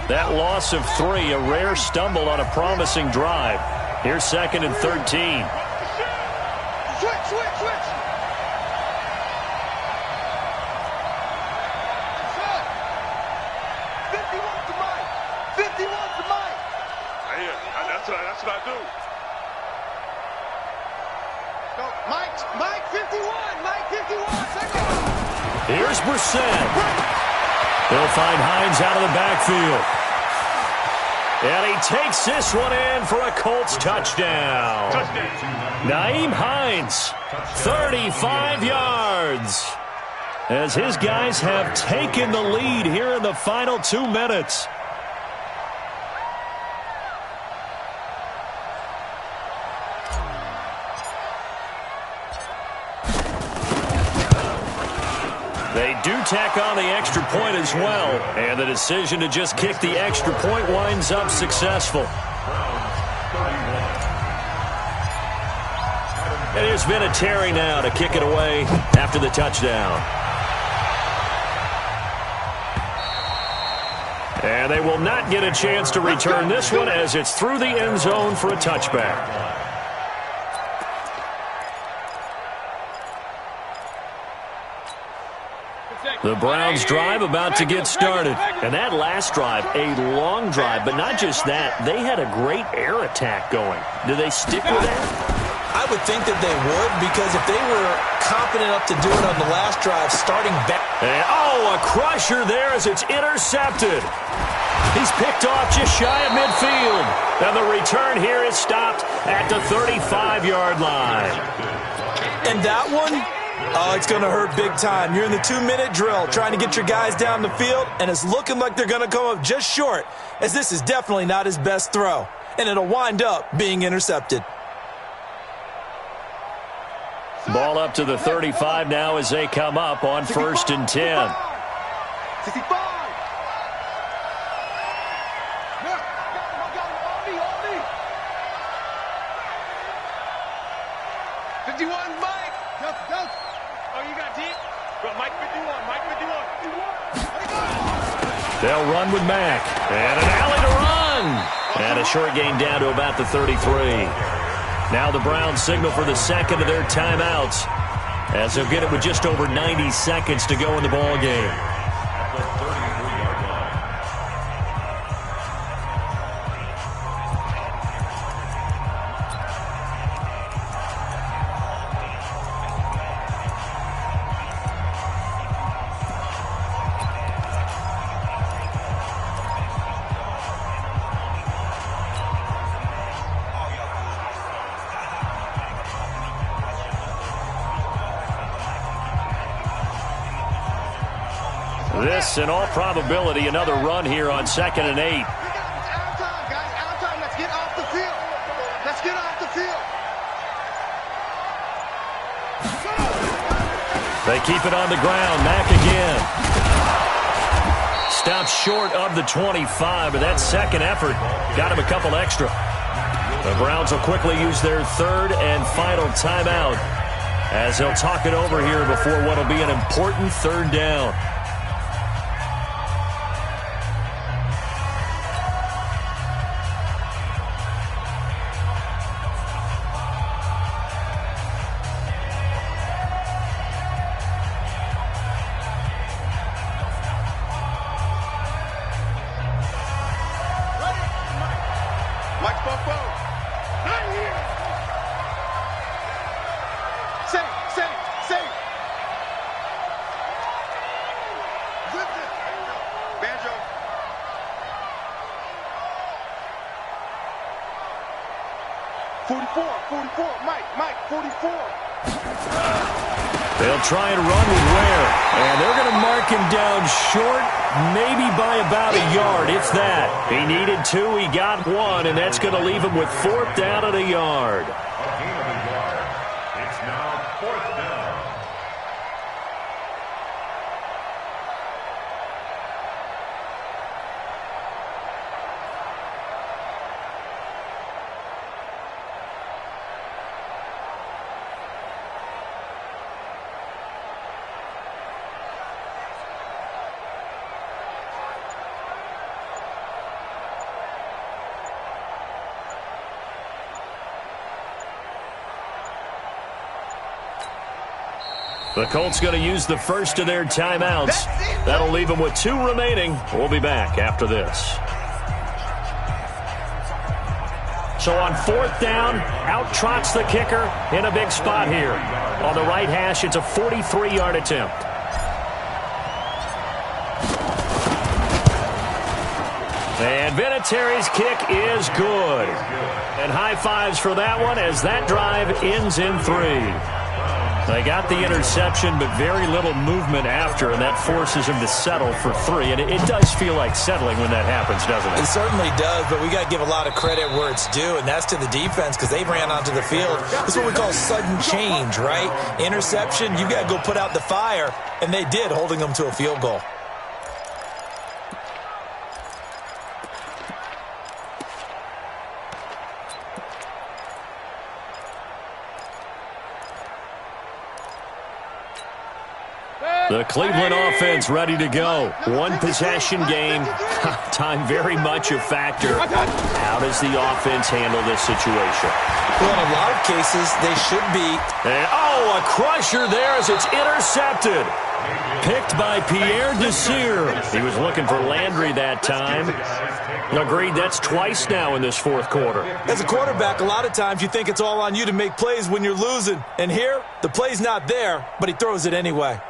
That loss of 3, a rare stumble on a promising drive. Here's 2nd and 13. Switch. 51 to Mike. 51 to Mike. Yeah, that's what I do. No, Mike 51. Mike 51. Here's Brissett. They'll find Hines out of the backfield. And he takes this one in for a Colts touchdown. Nyheim Hines, 35 yards. As his guys have taken the lead here in the final 2 minutes. They do tack on the extra point as well, and the decision to just kick the extra point winds up successful. It has been a Terry now to kick it away after the touchdown. And they will not get a chance to return this one as it's through the end zone for a touchback. The Browns drive about to get started. And that last drive, a long drive, but not just that. They had a great air attack going. Do they stick with that? I would think that they would, because if they were confident enough to do it on the last drive, starting back. And, a crusher there as it's intercepted. He's picked off just shy of midfield. And the return here is stopped at the 35-yard line. And that one? Oh, it's going to hurt big time. You're in the 2-minute drill trying to get your guys down the field, and it's looking like they're going to come up just short, as this is definitely not his best throw, and it'll wind up being intercepted. Ball up to the 35 now as they come up on 1st and 10. 65. 51, Mike. Oh, you got deep? Mike 51, Mike 51. They'll run with Mack. And an alley to run. And a short gain down to about the 33. Now the Browns signal for the second of their timeouts, as they'll get it with just over 90 seconds to go in the ball game. This, in all probability, another run here on 2nd and 8. Out of time, guys. Out of time. Let's get off the field. Let's get off the field. They keep it on the ground. Mack again. Stops short of the 25, but that second effort got him a couple extra. The Browns will quickly use their 3rd and final timeout, as they'll talk it over here before what will be an important 3rd down. Mike Bofo. Not here. Safe. Lift it. Banjo. .44, Mike, 44. They'll try and run with Ware, and they're going to mark him down short, maybe by about a yard, if that. He needed 2, he got 1, and that's going to leave him with 4th down and a yard. A gain of a yard. It's now 4th down. The Colts going to use the first of their timeouts. That'll leave them with 2 remaining. We'll be back after this. So on 4th down, out trots the kicker in a big spot here. On the right hash, it's a 43-yard attempt. And Vinatieri's kick is good. And high fives for that one as that drive ends in 3. They got the interception, but very little movement after, and that forces him to settle for 3. And it does feel like settling when that happens, doesn't it? It certainly does, but we got to give a lot of credit where it's due, and that's to the defense because they ran onto the field. This is what we call sudden change, right? Interception, you got to go put out the fire, and they did, holding them to a field goal. The Cleveland offense ready to go. One possession game. Time very much a factor. How does the offense handle this situation? Well, in a lot of cases, they should be. And, a crusher there as it's intercepted. Picked by Pierre Desir. He was looking for Landry that time. Agreed, that's twice now in this fourth quarter. As a quarterback, a lot of times you think it's all on you to make plays when you're losing. And here, the play's not there, but he throws it anyway.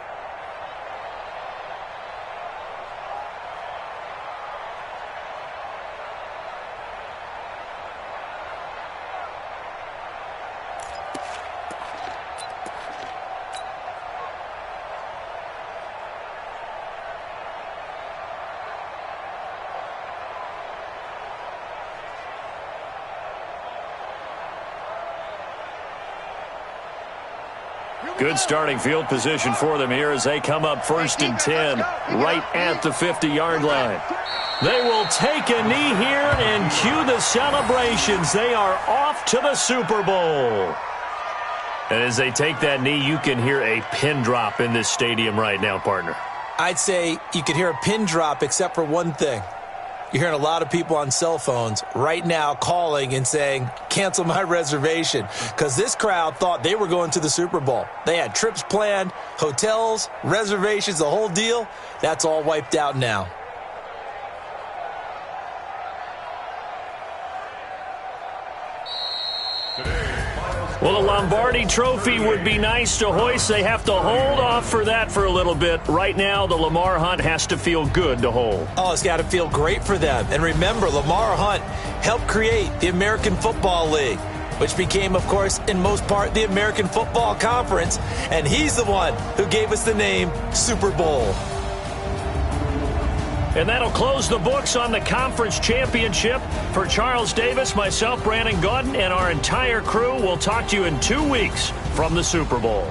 Good starting field position for them here as they come up 1st and 10, right at the 50-yard line. They will take a knee here and cue the celebrations. They are off to the Super Bowl. And as they take that knee, you can hear a pin drop in this stadium right now, partner. I'd say you could hear a pin drop except for one thing. You're hearing a lot of people on cell phones right now calling and saying, cancel my reservation, because this crowd thought they were going to the Super Bowl. They had trips planned, hotels, reservations, the whole deal. That's all wiped out now. Well, the Lombardi Trophy would be nice to hoist. They have to hold off for that for a little bit. Right now, the Lamar Hunt has to feel good to hold. Oh, it's got to feel great for them. And remember, Lamar Hunt helped create the American Football League, which became, of course, in most part, the American Football Conference. And he's the one who gave us the name Super Bowl. And that'll close the books on the conference championship. For Charles Davis, myself, Brandon Gaudin, and our entire crew, we'll talk to you in 2 weeks from the Super Bowl.